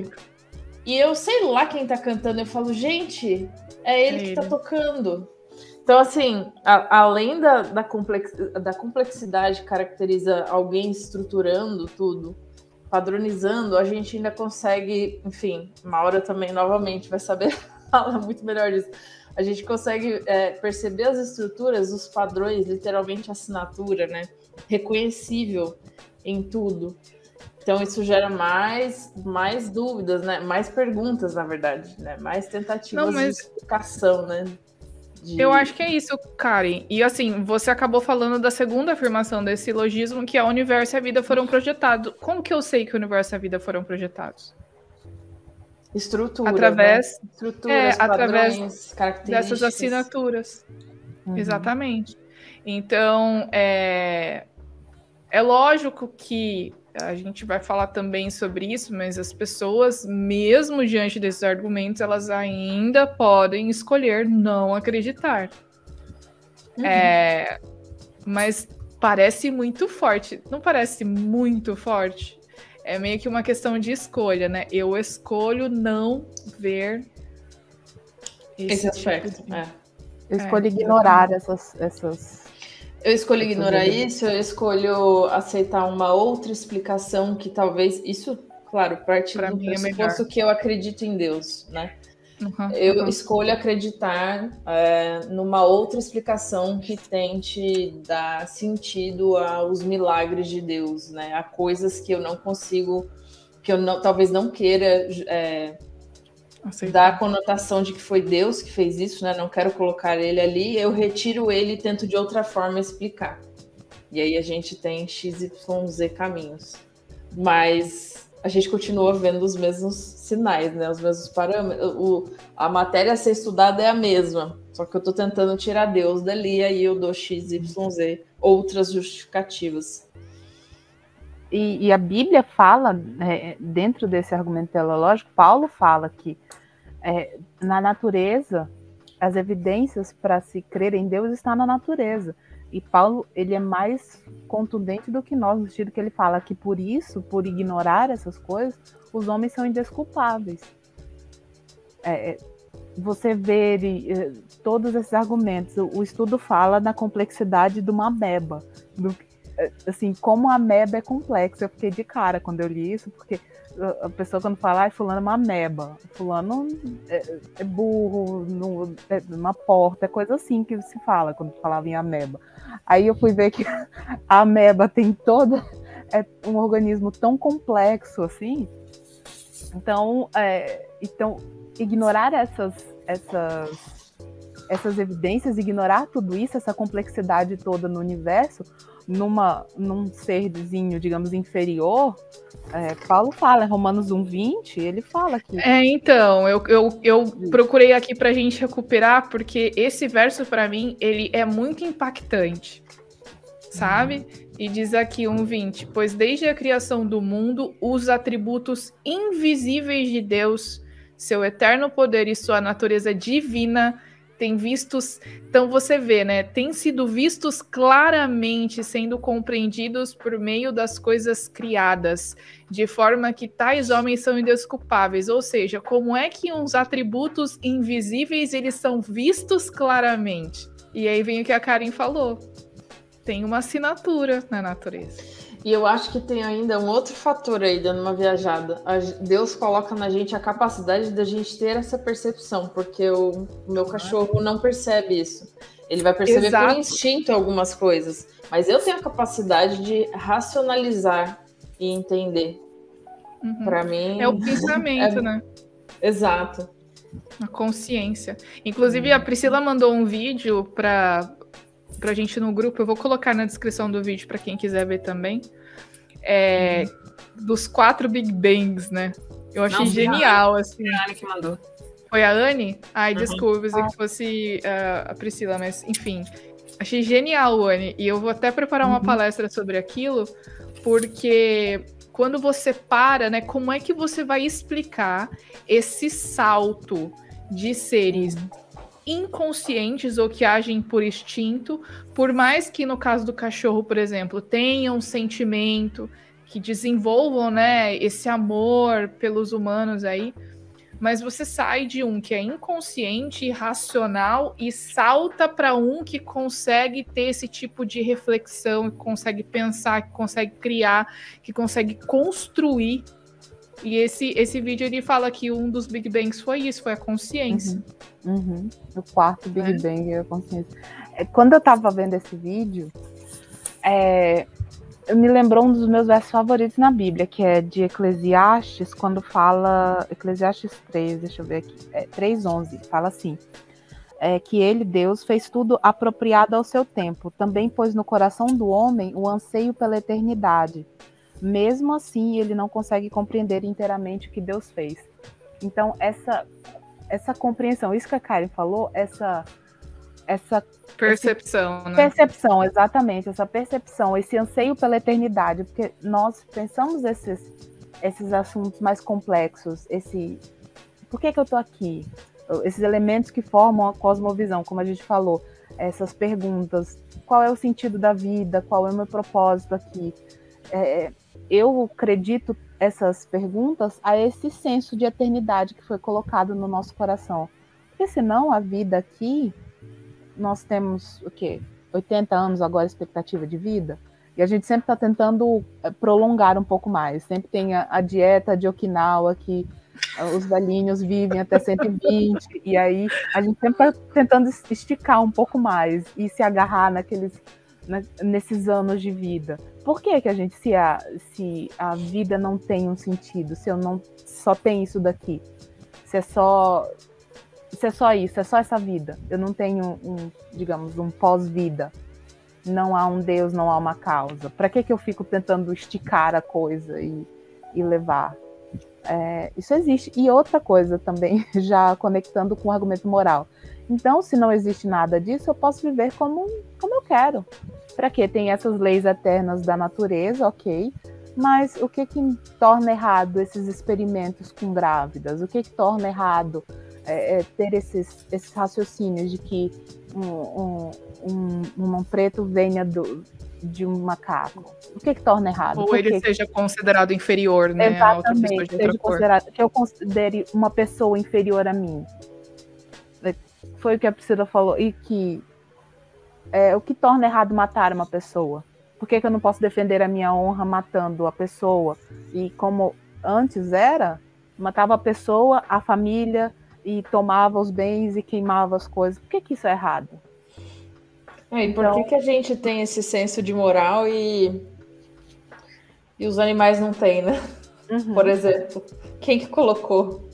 E eu sei lá quem tá cantando, eu falo, gente, é ele que tá tocando. Então, assim, além da complexidade que caracteriza alguém estruturando tudo, padronizando, a gente ainda consegue, enfim, Maura também, novamente, vai saber falar muito melhor disso. A gente consegue perceber as estruturas, os padrões, literalmente assinatura, né? Reconhecível em tudo. Então, isso gera mais dúvidas, né? Mais perguntas, na verdade, né? Mais tentativas de explicação, né? Eu acho que é isso, Karen. E assim, você acabou falando da segunda afirmação desse silogismo, que é o universo e a vida foram projetados. Como que eu sei que o universo e a vida foram projetados? Estrutura, através, né? Estruturas, através características. Dessas assinaturas. Exatamente. Então, é lógico que a gente vai falar também sobre isso, mas as pessoas, mesmo diante desses argumentos, elas ainda podem escolher não acreditar. Mas parece muito forte. Não parece muito forte? É meio que uma questão de escolha, né? Eu escolho não ver esse aspecto. Eu escolho ignorar essas... Eu escolho ignorar isso, eu escolho aceitar uma outra explicação que talvez... Isso, claro, parte do pressuposto que eu acredito em Deus, né? Eu escolho acreditar numa outra explicação que tente dar sentido aos milagres de Deus, né? A coisas que eu não consigo, que eu talvez não queira dar a conotação de que foi Deus que fez isso, né? Não quero colocar ele ali, eu retiro ele e tento de outra forma explicar. E aí a gente tem XYZ caminhos. Mas a gente continua vendo os mesmos sinais, né? Os mesmos parâmetros. A matéria a ser estudada é a mesma, só que eu estou tentando tirar Deus dali, aí eu dou XYZ, outras justificativas. E a Bíblia fala, dentro desse argumento teleológico, Paulo fala que na natureza, as evidências para se crer em Deus estão na natureza. E Paulo, ele é mais contundente do que nós, no sentido que ele fala que por isso, por ignorar essas coisas, os homens são indesculpáveis. Você vê todos esses argumentos, o estudo fala na complexidade de uma ameba, assim, como a ameba é complexa. Eu fiquei de cara quando eu li isso, porque a pessoa quando fala, fulano é uma ameba, fulano é burro, uma porta, é coisa assim que se fala quando falava em ameba. Aí eu fui ver que a ameba tem todo um organismo tão complexo assim. Então ignorar essas evidências, ignorar tudo isso, essa complexidade toda no universo, num serzinho, digamos, inferior, Paulo fala, em Romanos 1:20, ele fala que... Então, eu procurei aqui pra gente recuperar, porque esse verso, pra mim, ele é muito impactante, sabe? E diz aqui 1:20, pois desde a criação do mundo, os atributos invisíveis de Deus, seu eterno poder e sua natureza divina, têm vistos... Então você vê, né? Têm sido vistos claramente, sendo compreendidos por meio das coisas criadas, de forma que tais homens são indesculpáveis. Ou seja, como é que uns atributos invisíveis, eles são vistos claramente? E aí vem o que a Karen falou. Tem uma assinatura na natureza. E eu acho que tem ainda um outro fator aí, dando uma viajada. Deus coloca na gente a capacidade da gente ter essa percepção, porque o meu cachorro não percebe isso. Ele vai perceber por instinto algumas coisas. Mas eu tenho a capacidade de racionalizar e entender. Para mim... É o pensamento, né? Exato. A consciência. Inclusive, a Priscila mandou um vídeo pra gente no grupo, eu vou colocar na descrição do vídeo para quem quiser ver também, dos 4 Big Bangs, né? Eu achei genial, assim. Foi a Anne que mandou. Foi a Anne? Ai, desculpa, eu pensei que fosse a Priscila, mas enfim. Achei genial, Anne, e eu vou até preparar uma palestra sobre aquilo, porque quando você para, né, como é que você vai explicar esse salto de seres inconscientes ou que agem por instinto, por mais que no caso do cachorro, por exemplo, tenham um sentimento, que desenvolvam, né, esse amor pelos humanos aí, mas você sai de um que é inconsciente, irracional e salta para um que consegue ter esse tipo de reflexão, que consegue pensar, que consegue criar, que consegue construir. E esse vídeo ele fala que um dos Big Bangs foi isso, foi a consciência. O quarto Big Bang é a consciência. Quando eu tava vendo esse vídeo, me lembrou um dos meus versos favoritos na Bíblia, que é de Eclesiastes, quando fala... Eclesiastes 3, deixa eu ver aqui. 3:11, fala assim. Que ele, Deus, fez tudo apropriado ao seu tempo. Também pôs no coração do homem o anseio pela eternidade. Mesmo assim, ele não consegue compreender inteiramente o que Deus fez. Então, essa compreensão, isso que a Karen falou, essa percepção, né? Percepção, exatamente, essa percepção, esse anseio pela eternidade, porque nós pensamos esses assuntos mais complexos, por que eu estou aqui? Esses elementos que formam a cosmovisão, como a gente falou, essas perguntas, qual é o sentido da vida, qual é o meu propósito aqui? Eu acredito essas perguntas a esse senso de eternidade que foi colocado no nosso coração. Porque senão a vida aqui, nós temos o quê? 80 anos agora, expectativa de vida, e a gente sempre está tentando prolongar um pouco mais. Sempre tem a dieta de Okinawa, que os velhinhos vivem até 120, e aí a gente sempre está tentando esticar um pouco mais e se agarrar nesses anos de vida. Por que a gente, se a vida não tem um sentido, se eu não só tenho isso daqui, se é só isso, é só essa vida, eu não tenho digamos, um pós-vida, não há um Deus, não há uma causa, para que eu fico tentando esticar a coisa e levar? Isso existe. E outra coisa também, já conectando com o argumento moral, então, se não existe nada disso, eu posso viver como eu quero. Para quê? Tem essas leis eternas da natureza, ok, mas o que torna errado esses experimentos com grávidas? O que torna errado ter esses raciocínios de que um preto venha de um macaco? O que torna errado? Ou ele seja considerado inferior, né? Exatamente, a outra pessoa de outra cor. Que eu considere uma pessoa inferior a mim. Foi o que a Priscila falou, e que o que torna errado matar uma pessoa? Por que eu não posso defender a minha honra matando a pessoa? E como antes matava a pessoa, a família, e tomava os bens e queimava as coisas. Por que isso é errado? E por que a gente tem esse senso de moral e os animais não têm, né? Por exemplo, quem que colocou?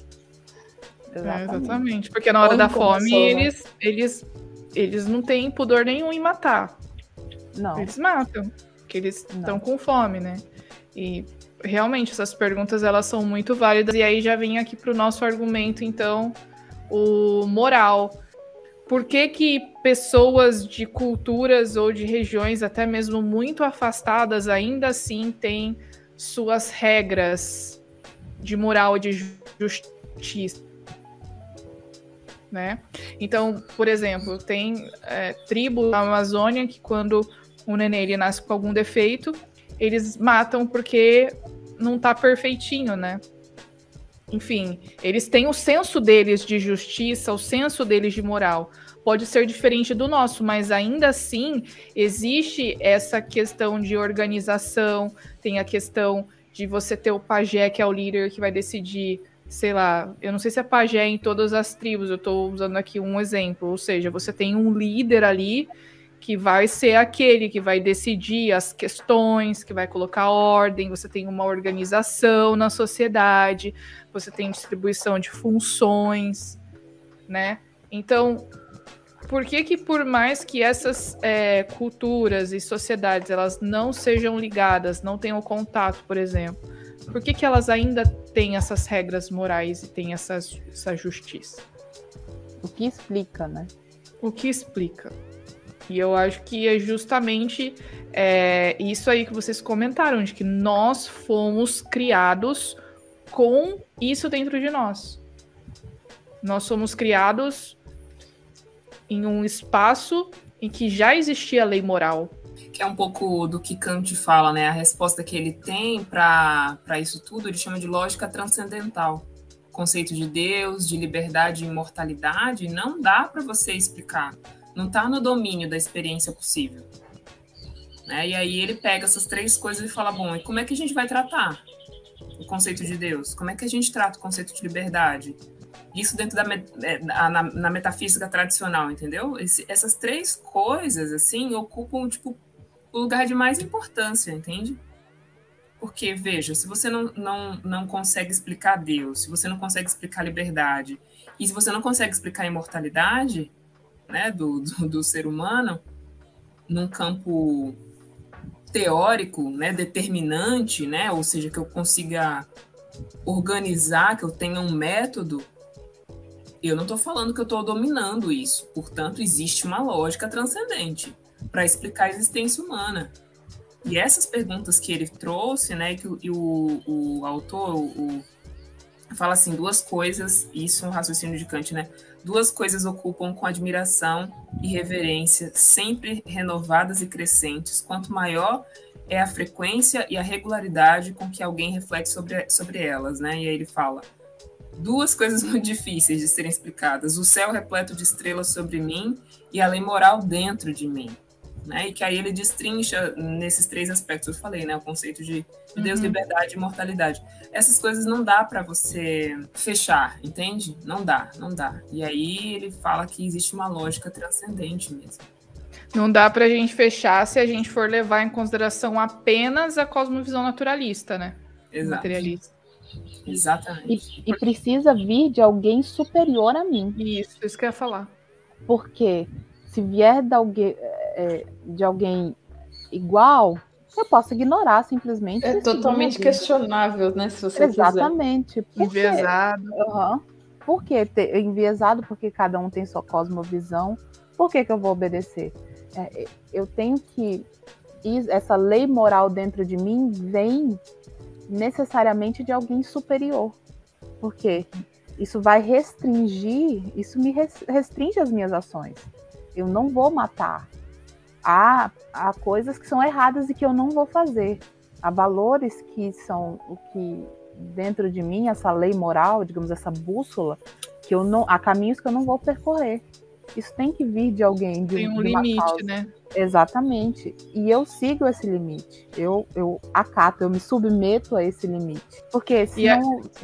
Exatamente, porque na hora da fome eles não têm pudor nenhum em matar. Não. Eles matam, porque eles estão com fome, né? E realmente essas perguntas elas são muito válidas. E aí já vem aqui para o nosso argumento, então, o moral. Por que que pessoas de culturas ou de regiões até mesmo muito afastadas ainda assim têm suas regras de moral e de justiça? Né? Então, por exemplo, tem tribos na Amazônia que quando o neném ele nasce com algum defeito, eles matam porque não tá perfeitinho, né? Enfim, eles têm o senso deles de justiça, o senso deles de moral. Pode ser diferente do nosso, mas ainda assim existe essa questão de organização, tem a questão de você ter o pajé, que é o líder que vai decidir, sei lá, eu não sei se é pajé em todas as tribos, eu estou usando aqui um exemplo, ou seja, você tem um líder ali que vai ser aquele que vai decidir as questões, que vai colocar ordem, você tem uma organização na sociedade, você tem distribuição de funções, né? Então, por que por mais que essas culturas e sociedades elas não sejam ligadas, não tenham contato, por exemplo, por que elas ainda têm essas regras morais e têm essa justiça? O que explica, né? O que explica? E eu acho que é justamente isso aí que vocês comentaram, de que nós fomos criados com isso dentro de nós. Nós somos criados em um espaço em que já existia a lei moral. Que é um pouco do que Kant fala, né? A resposta que ele tem para isso tudo, ele chama de lógica transcendental. O conceito de Deus, de liberdade e imortalidade, não dá para você explicar. Não está no domínio da experiência possível. Né? E aí ele pega essas três coisas e fala, bom, e como é que a gente vai tratar o conceito de Deus? Como é que a gente trata o conceito de liberdade? Isso dentro na metafísica tradicional, entendeu? Essas três coisas, assim, ocupam, tipo, o lugar de mais importância, entende? Porque, veja, se você não consegue explicar Deus, se você não consegue explicar liberdade, e se você não consegue explicar a imortalidade, né, do ser humano, num campo teórico, né, determinante, né, ou seja, que eu consiga organizar, que eu tenha um método, eu não estou falando que eu estou dominando isso. Portanto, existe uma lógica transcendente para explicar a existência humana. E essas perguntas que ele trouxe, né, que o autor fala assim, duas coisas, isso é um raciocínio de Kant, né? Duas coisas ocupam com admiração e reverência, sempre renovadas e crescentes, quanto maior é a frequência e a regularidade com que alguém reflete sobre elas, né? E aí ele fala, duas coisas muito difíceis de serem explicadas, o céu repleto de estrelas sobre mim e a lei moral dentro de mim. Né? E que aí ele destrincha nesses três aspectos, eu falei, né? O conceito de Deus, liberdade e imortalidade. Essas coisas não dá para você fechar, entende? Não dá. E aí ele fala que existe uma lógica transcendente mesmo. Não dá pra gente fechar se a gente for levar em consideração apenas a cosmovisão naturalista, né? Exato. Materialista. Exatamente. E precisa vir de alguém superior a mim. Isso que eu ia falar. Porque se vier de alguém igual, eu posso ignorar simplesmente. É totalmente questionável, né? Se você Exatamente. Quiser. Enviesado. Por que enviesado? Porque cada um tem sua cosmovisão. Por que eu vou obedecer? Eu tenho que... Essa lei moral dentro de mim vem necessariamente de alguém superior. Porque isso vai restringir... Isso me restringe as minhas ações. Eu não vou matar. Há coisas que são erradas e que eu não vou fazer. Há valores que são o que dentro de mim, essa lei moral, digamos, essa bússola, que há caminhos que eu não vou percorrer. Isso tem que vir de alguém. Tem um limite, causa. Né? Exatamente. E eu sigo esse limite. Eu acato, eu me submeto a esse limite. Porque se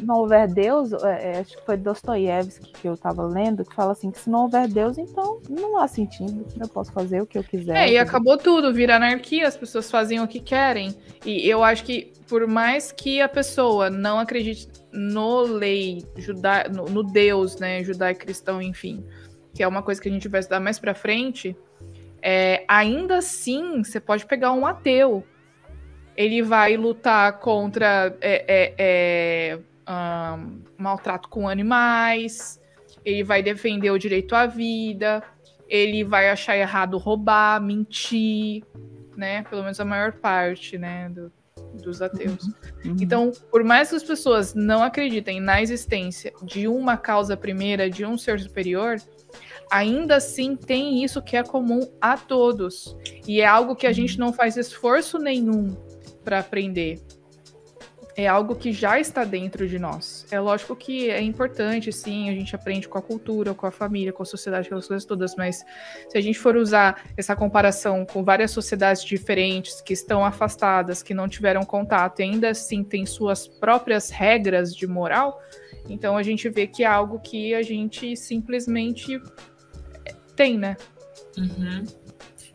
não houver Deus, acho que foi Dostoiévski que eu estava lendo, que fala assim, que se não houver Deus, então não há sentido. Eu posso fazer o que eu quiser. E acabou tudo, vira anarquia, as pessoas fazem o que querem. E eu acho que, por mais que a pessoa não acredite no Deus, né, judaico-cristão, enfim, que é uma coisa que a gente vai estudar mais pra frente, ainda assim, você pode pegar um ateu. Ele vai lutar contra maltrato com animais, ele vai defender o direito à vida, ele vai achar errado roubar, mentir, né? Pelo menos a maior parte, né, dos ateus. Então, por mais que as pessoas não acreditem na existência de uma causa primeira, de um ser superior, ainda assim tem isso que é comum a todos. E é algo que a gente não faz esforço nenhum para aprender. É algo que já está dentro de nós. É lógico que é importante, sim, a gente aprende com a cultura, com a família, com a sociedade, aquelas coisas todas, mas se a gente for usar essa comparação com várias sociedades diferentes, que estão afastadas, que não tiveram contato, e ainda assim tem suas próprias regras de moral, então a gente vê que é algo que a gente simplesmente tem, né?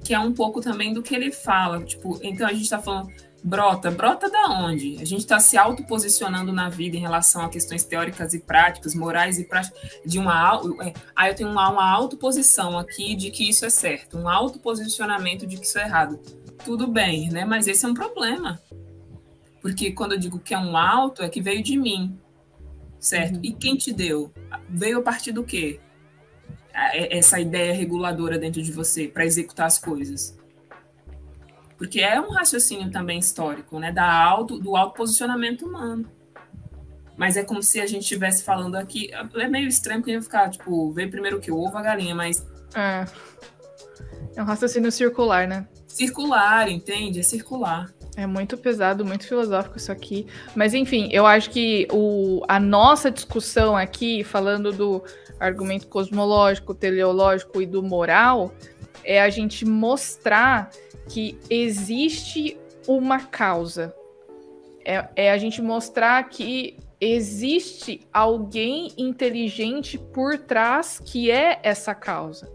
Que é um pouco também do que ele fala, tipo, então a gente tá falando brota da onde? A gente está se autoposicionando na vida em relação a questões teóricas e práticas, morais e práticas, de eu tenho uma autoposição aqui de que isso é certo, um autoposicionamento de que isso é errado. Tudo bem, né? Mas esse é um problema. Porque quando eu digo que é um auto, é que veio de mim, certo? E quem te deu? Veio a partir do quê? Essa ideia reguladora dentro de você para executar as coisas. Porque é um raciocínio também histórico, né? Do autoposicionamento humano. Mas é como se a gente estivesse falando aqui... É meio estranho porque ia ficar, tipo, veio primeiro o que? O ovo, a galinha, mas... É um raciocínio circular, né? Circular, entende? É circular. É muito pesado, muito filosófico isso aqui. Mas, enfim, eu acho que a nossa discussão aqui, falando do argumento cosmológico, teleológico e do moral, é a gente mostrar que existe uma causa. É a gente mostrar que existe alguém inteligente por trás que é essa causa.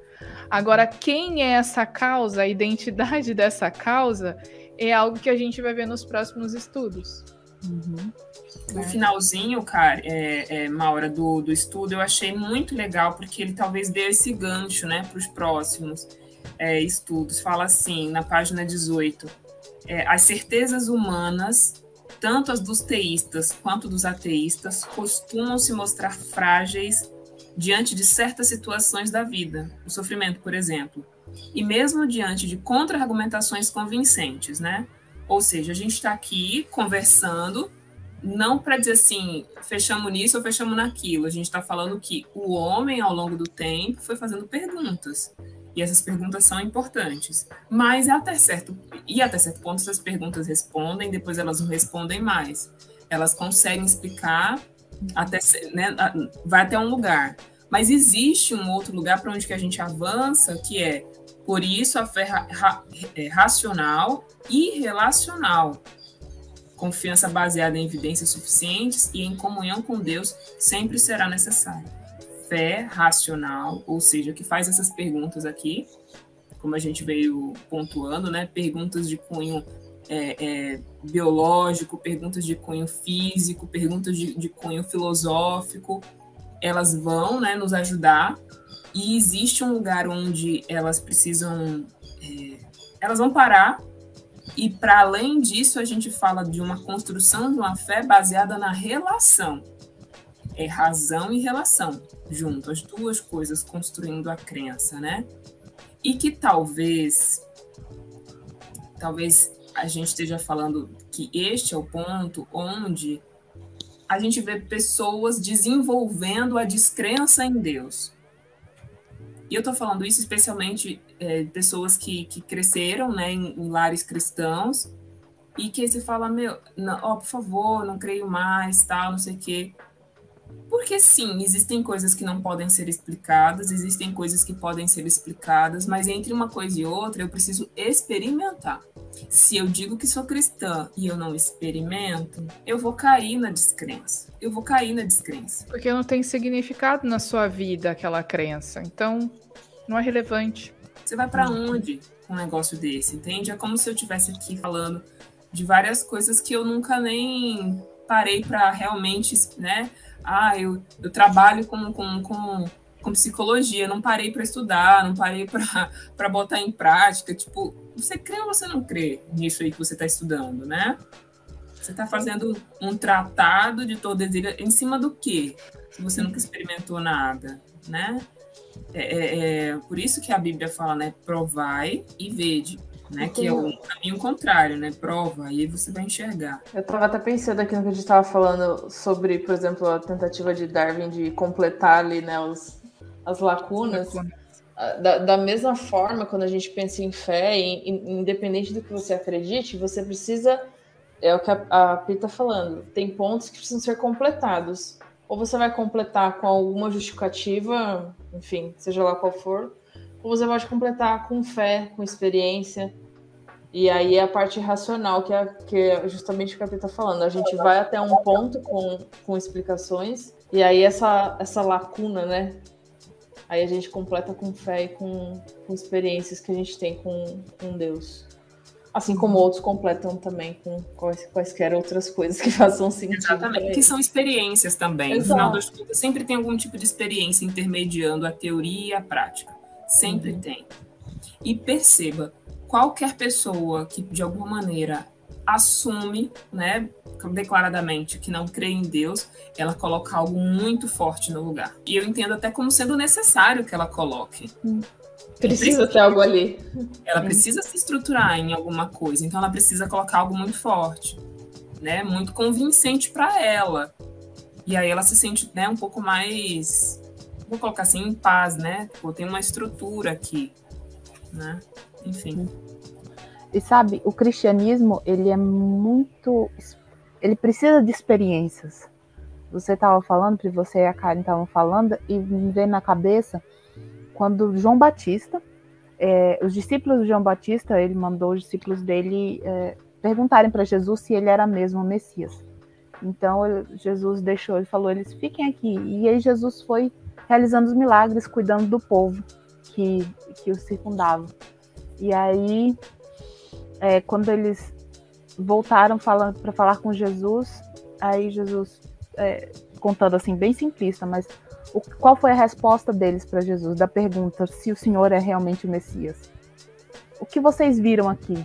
Agora, quem é essa causa, a identidade dessa causa, é algo que a gente vai ver nos próximos estudos. O finalzinho, cara, Maura, do estudo, eu achei muito legal, porque ele talvez dê esse gancho, né, para os próximos estudos. Fala assim, na página 18, as certezas humanas, tanto as dos teístas quanto dos ateístas, costumam se mostrar frágeis diante de certas situações da vida, o sofrimento, por exemplo, e mesmo diante de contra-argumentações convincentes, né? Ou seja, a gente está aqui conversando, não para dizer assim, fechamos nisso ou fechamos naquilo, a gente está falando que o homem, ao longo do tempo, foi fazendo perguntas, e essas perguntas são importantes, mas até certo ponto essas perguntas respondem, depois elas não respondem mais, elas conseguem explicar, né, vai até um lugar, mas existe um outro lugar para onde que a gente avança, que é, por isso a fé racional e relacional, confiança baseada em evidências suficientes e em comunhão com Deus sempre será necessária. Fé racional, ou seja, que faz essas perguntas aqui, como a gente veio pontuando, né? Perguntas de cunho biológico, perguntas de cunho físico, perguntas de cunho filosófico, elas vão, né, nos ajudar, e existe um lugar onde elas precisam, elas vão parar, e para além disso a gente fala de uma construção de uma fé baseada na relação. É razão e relação, junto, as duas coisas construindo a crença, né? E que talvez a gente esteja falando que este é o ponto onde a gente vê pessoas desenvolvendo a descrença em Deus. E eu estou falando isso especialmente pessoas que cresceram, né, em lares cristãos, e que você fala, por favor, não creio mais, tal, não sei o quê. Porque sim, existem coisas que não podem ser explicadas, existem coisas que podem ser explicadas, mas entre uma coisa e outra eu preciso experimentar. Se eu digo que sou cristã e eu não experimento, eu vou cair na descrença. Porque não tem significado na sua vida aquela crença, então não é relevante. Você vai para onde com um negócio desse, entende? É como se eu estivesse aqui falando de várias coisas que eu nunca nem parei para realmente, né? Eu trabalho com com psicologia, não parei para estudar, não parei para botar em prática. Tipo, você crê ou você não crê nisso aí que você está estudando, né? Você está fazendo um tratado de Tordesilhas em cima do quê? Se você nunca experimentou nada, né? Por isso que a Bíblia fala, né? Provai e vede, né? Que é o caminho contrário, né? Prova, aí você vai enxergar. Eu estava até pensando aqui no que a gente estava falando sobre, por exemplo, a tentativa de Darwin de completar ali, né, as lacunas. Da mesma forma, quando a gente pensa em fé, independente do que você acredite, você precisa, é o que a Pi está falando, tem pontos que precisam ser completados. Ou você vai completar com alguma justificativa, enfim, seja lá qual for, ou você pode completar com fé, com experiência. E aí é a parte racional, que é justamente o que a Pi está falando. A gente vai até um ponto com explicações, e aí essa lacuna, né? Aí a gente completa com fé e com experiências que a gente tem com Deus. Assim como outros completam também com quaisquer outras coisas que façam sentido. Exatamente, que são experiências também. Exato. No final das contas, sempre tem algum tipo de experiência intermediando a teoria e a prática. Sempre tem. E perceba, qualquer pessoa que, de alguma maneira, assume, né, declaradamente que não crê em Deus, ela coloca algo muito forte no lugar. E eu entendo até como sendo necessário que ela coloque. Precisa ter algo ali. Ela precisa se estruturar em alguma coisa, então ela precisa colocar algo muito forte, né, muito convincente para ela. E aí ela se sente, né, um pouco mais, vou colocar assim, em paz, né? Pô, tem uma estrutura aqui, né? Enfim. E sabe, o cristianismo, ele é muito... Ele precisa de experiências. Você estava falando, você e a Karen estavam falando, e me veio na cabeça, quando João Batista, os discípulos de João Batista, ele mandou os discípulos dele perguntarem para Jesus se ele era mesmo o Messias. Então, Jesus deixou, ele falou, eles fiquem aqui. E aí Jesus foi realizando os milagres, cuidando do povo que o circundava. E aí, quando eles voltaram para falar com Jesus, aí Jesus, contando assim, bem simplista, mas qual foi a resposta deles para Jesus, da pergunta se o Senhor é realmente o Messias? O que vocês viram aqui?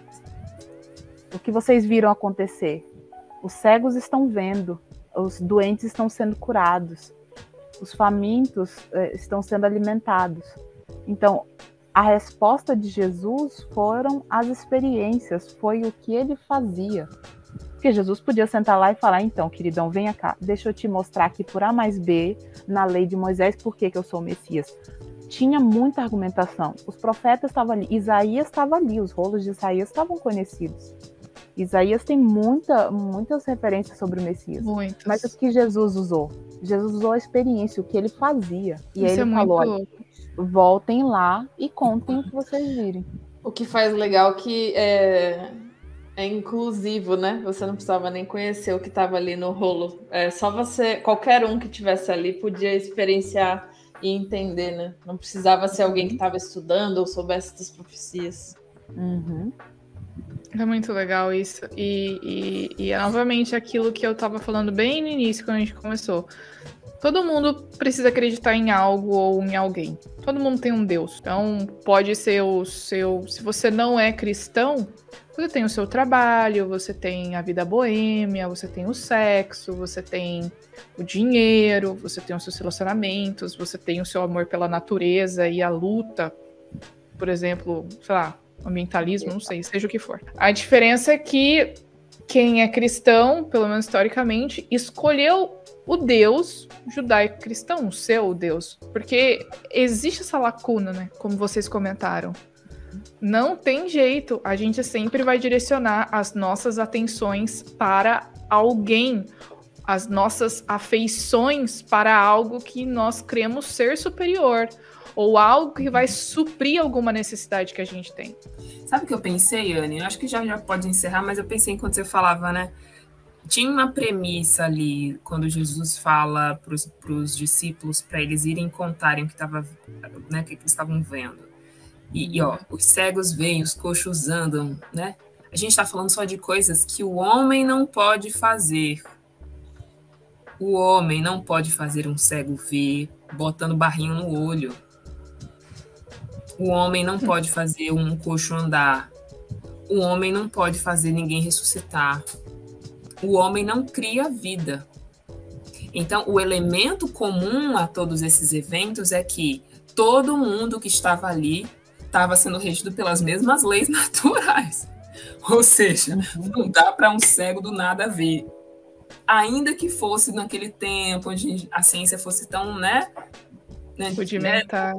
O que vocês viram acontecer? Os cegos estão vendo, os doentes estão sendo curados, os famintos estão sendo alimentados. Então, a resposta de Jesus foram as experiências, foi o que ele fazia. Porque Jesus podia sentar lá e falar, então, queridão, venha cá, deixa eu te mostrar aqui por A mais B, na lei de Moisés, por que eu sou o Messias. Tinha muita argumentação. Os profetas estavam ali, Isaías estava ali, os rolos de Isaías estavam conhecidos. Isaías tem muitas referências sobre o Messias. Muitas. Mas o que Jesus usou? Jesus usou a experiência, o que ele fazia. E aí ele falou, voltem lá e contem o que vocês virem. O que faz legal que é inclusivo, né? Você não precisava nem conhecer o que estava ali no rolo. Só você, qualquer um que estivesse ali podia experienciar e entender, né? Não precisava ser alguém que estava estudando ou soubesse das profecias. Uhum. É muito legal isso. E é novamente aquilo que eu estava falando bem no início, quando a gente começou. Todo mundo precisa acreditar em algo ou em alguém. Todo mundo tem um Deus. Então, pode ser o seu... Se você não é cristão, você tem o seu trabalho, você tem a vida boêmia, você tem o sexo, você tem o dinheiro, você tem os seus relacionamentos, você tem o seu amor pela natureza e a luta, por exemplo, sei lá, ambientalismo, não sei, seja o que for. A diferença é que quem é cristão, pelo menos historicamente, escolheu o Deus judaico-cristão, o seu Deus. Porque existe essa lacuna, né? Como vocês comentaram. Não tem jeito, a gente sempre vai direcionar as nossas atenções para alguém, as nossas afeições para algo que nós cremos ser superior, ou algo que vai suprir alguma necessidade que a gente tem. Sabe o que eu pensei, Anne? Eu acho que já pode encerrar, mas eu pensei enquanto você falava, né? Tinha uma premissa ali, quando Jesus fala para os discípulos, para eles irem contarem o que eles estavam vendo. E ó, os cegos veem, os coxos andam, né? A gente está falando só de coisas que o homem não pode fazer. O homem não pode fazer um cego ver, botando barrinho no olho. O homem não pode fazer um coxo andar. O homem não pode fazer ninguém ressuscitar. O homem não cria vida. Então, o elemento comum a todos esses eventos é que todo mundo que estava ali estava sendo regido pelas mesmas leis naturais. Ou seja, não dá para um cego do nada ver. Ainda que fosse naquele tempo onde a ciência fosse tão, rudimentar,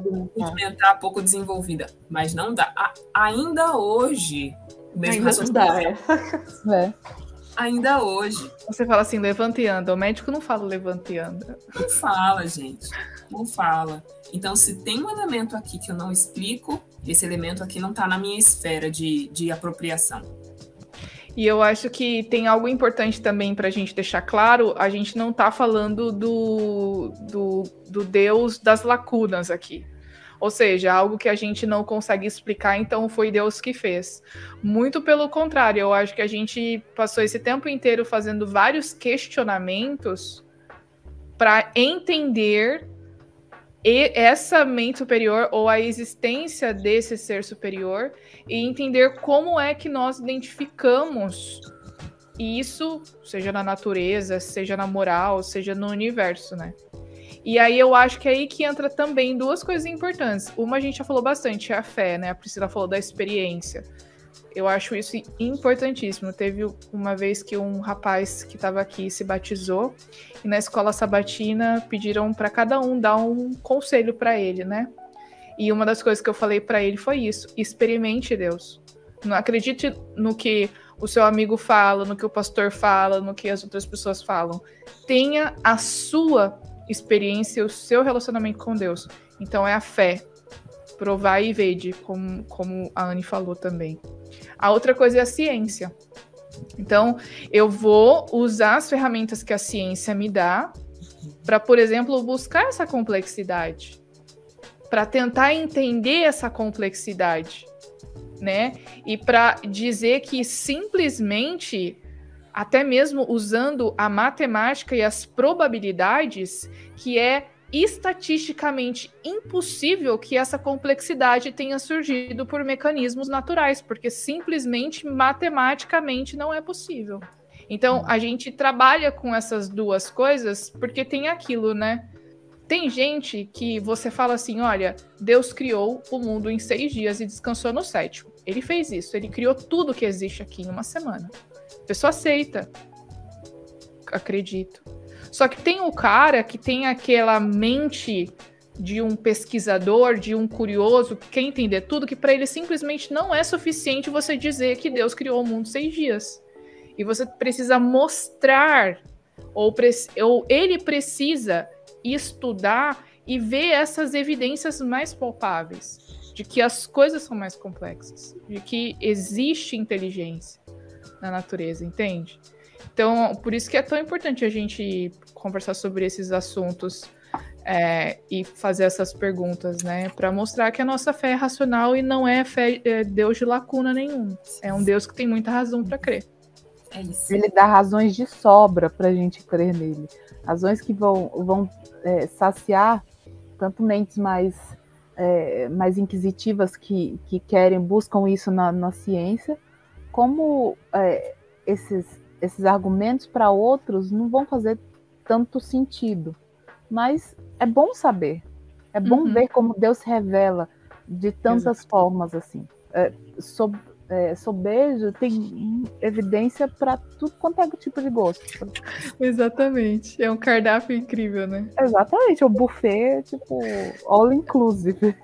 pouco desenvolvida. Mas não dá. Ainda hoje, mesmo Ainda não dá, ainda hoje. Você fala assim, levanta e anda. O médico não fala levanta e anda. Não fala, gente. Não fala. Então, se tem um elemento aqui que eu não explico, esse elemento aqui não está na minha esfera de apropriação. E eu acho que tem algo importante também para a gente deixar claro, a gente não está falando do Deus das lacunas aqui. Ou seja, algo que a gente não consegue explicar, então foi Deus que fez. Muito pelo contrário, eu acho que a gente passou esse tempo inteiro fazendo vários questionamentos para entender essa mente superior ou a existência desse ser superior e entender como é que nós identificamos isso, seja na natureza, seja na moral, seja no universo, né? E aí eu acho que é aí que entra também duas coisas importantes. Uma a gente já falou bastante, é a fé, né? A Priscila falou da experiência. Eu acho isso importantíssimo. Teve uma vez que um rapaz que estava aqui se batizou e na escola sabatina pediram para cada um dar um conselho para ele, né? E uma das coisas que eu falei para ele foi isso: experimente Deus. Não acredite no que o seu amigo fala, no que o pastor fala, no que as outras pessoas falam. Tenha a sua experiência, o seu relacionamento com Deus. Então é a fé. Provar e vede, como a Anne falou também. A outra coisa é a ciência. Então, eu vou usar as ferramentas que a ciência me dá para, por exemplo, buscar essa complexidade, para tentar entender essa complexidade, né? E para dizer que simplesmente, até mesmo usando a matemática e as probabilidades, que é estatisticamente impossível que essa complexidade tenha surgido por mecanismos naturais, porque simplesmente matematicamente não é possível. Então, a gente trabalha com essas duas coisas porque tem aquilo, né? Tem gente que você fala assim, olha, Deus criou o mundo em 6 dias e descansou no 7º. Ele fez isso, ele criou tudo que existe aqui em uma semana. A pessoa aceita. Acredito. Só que tem o cara que tem aquela mente de um pesquisador, de um curioso, que quer entender tudo, que para ele simplesmente não é suficiente você dizer que Deus criou o mundo em 6 dias. E você precisa mostrar, ou ele precisa estudar e ver essas evidências mais palpáveis, de que as coisas são mais complexas, de que existe inteligência na natureza, entende? Então, por isso que é tão importante a gente conversar sobre esses assuntos e fazer essas perguntas, né? Para mostrar que a nossa fé é racional e não é Deus de lacuna nenhuma. É um Deus que tem muita razão para crer. É isso. Ele dá razões de sobra para a gente crer nele. Razões que vão saciar tanto mentes mais inquisitivas que buscam isso na ciência, como esses argumentos para outros não vão fazer tanto sentido. Mas é bom saber. É bom ver como Deus se revela de tantas formas assim. Sobejo tem evidência para tudo quanto é tipo de gosto. Exatamente. É um cardápio incrível, né? Exatamente. O buffet, tipo, all inclusive.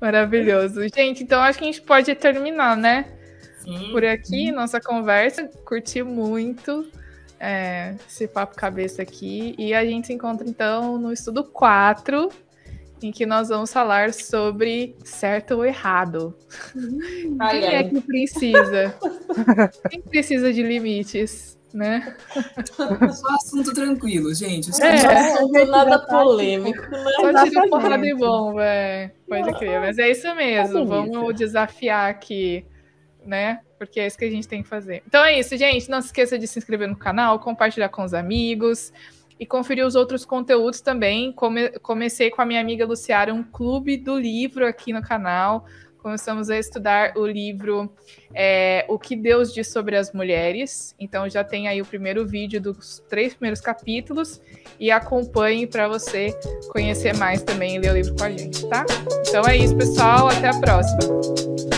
Maravilhoso. Gente, então acho que a gente pode terminar, né? Sim. Por aqui, nossa conversa. Curti muito esse papo cabeça aqui. E a gente se encontra, então, no estudo 4, em que nós vamos falar sobre certo ou errado. Quem é que precisa? Quem precisa de limites, né? Só assunto tranquilo, gente. Assunto nada polêmico, né? Só tira porrada e bom, velho. Pode crer, mas é isso mesmo. Vamos desafiar aqui, né? Porque é isso que a gente tem que fazer. Então é isso, gente. Não se esqueça de se inscrever no canal, compartilhar com os amigos. e conferir os outros conteúdos também. Comecei com a minha amiga Luciara um clube do livro aqui no canal. Começamos a estudar o livro O que Deus Diz sobre as Mulheres. Então já tem aí o primeiro vídeo dos 3 primeiros capítulos. E acompanhe para você conhecer mais também e ler o livro com a gente, tá? Então é isso, pessoal. Até a próxima.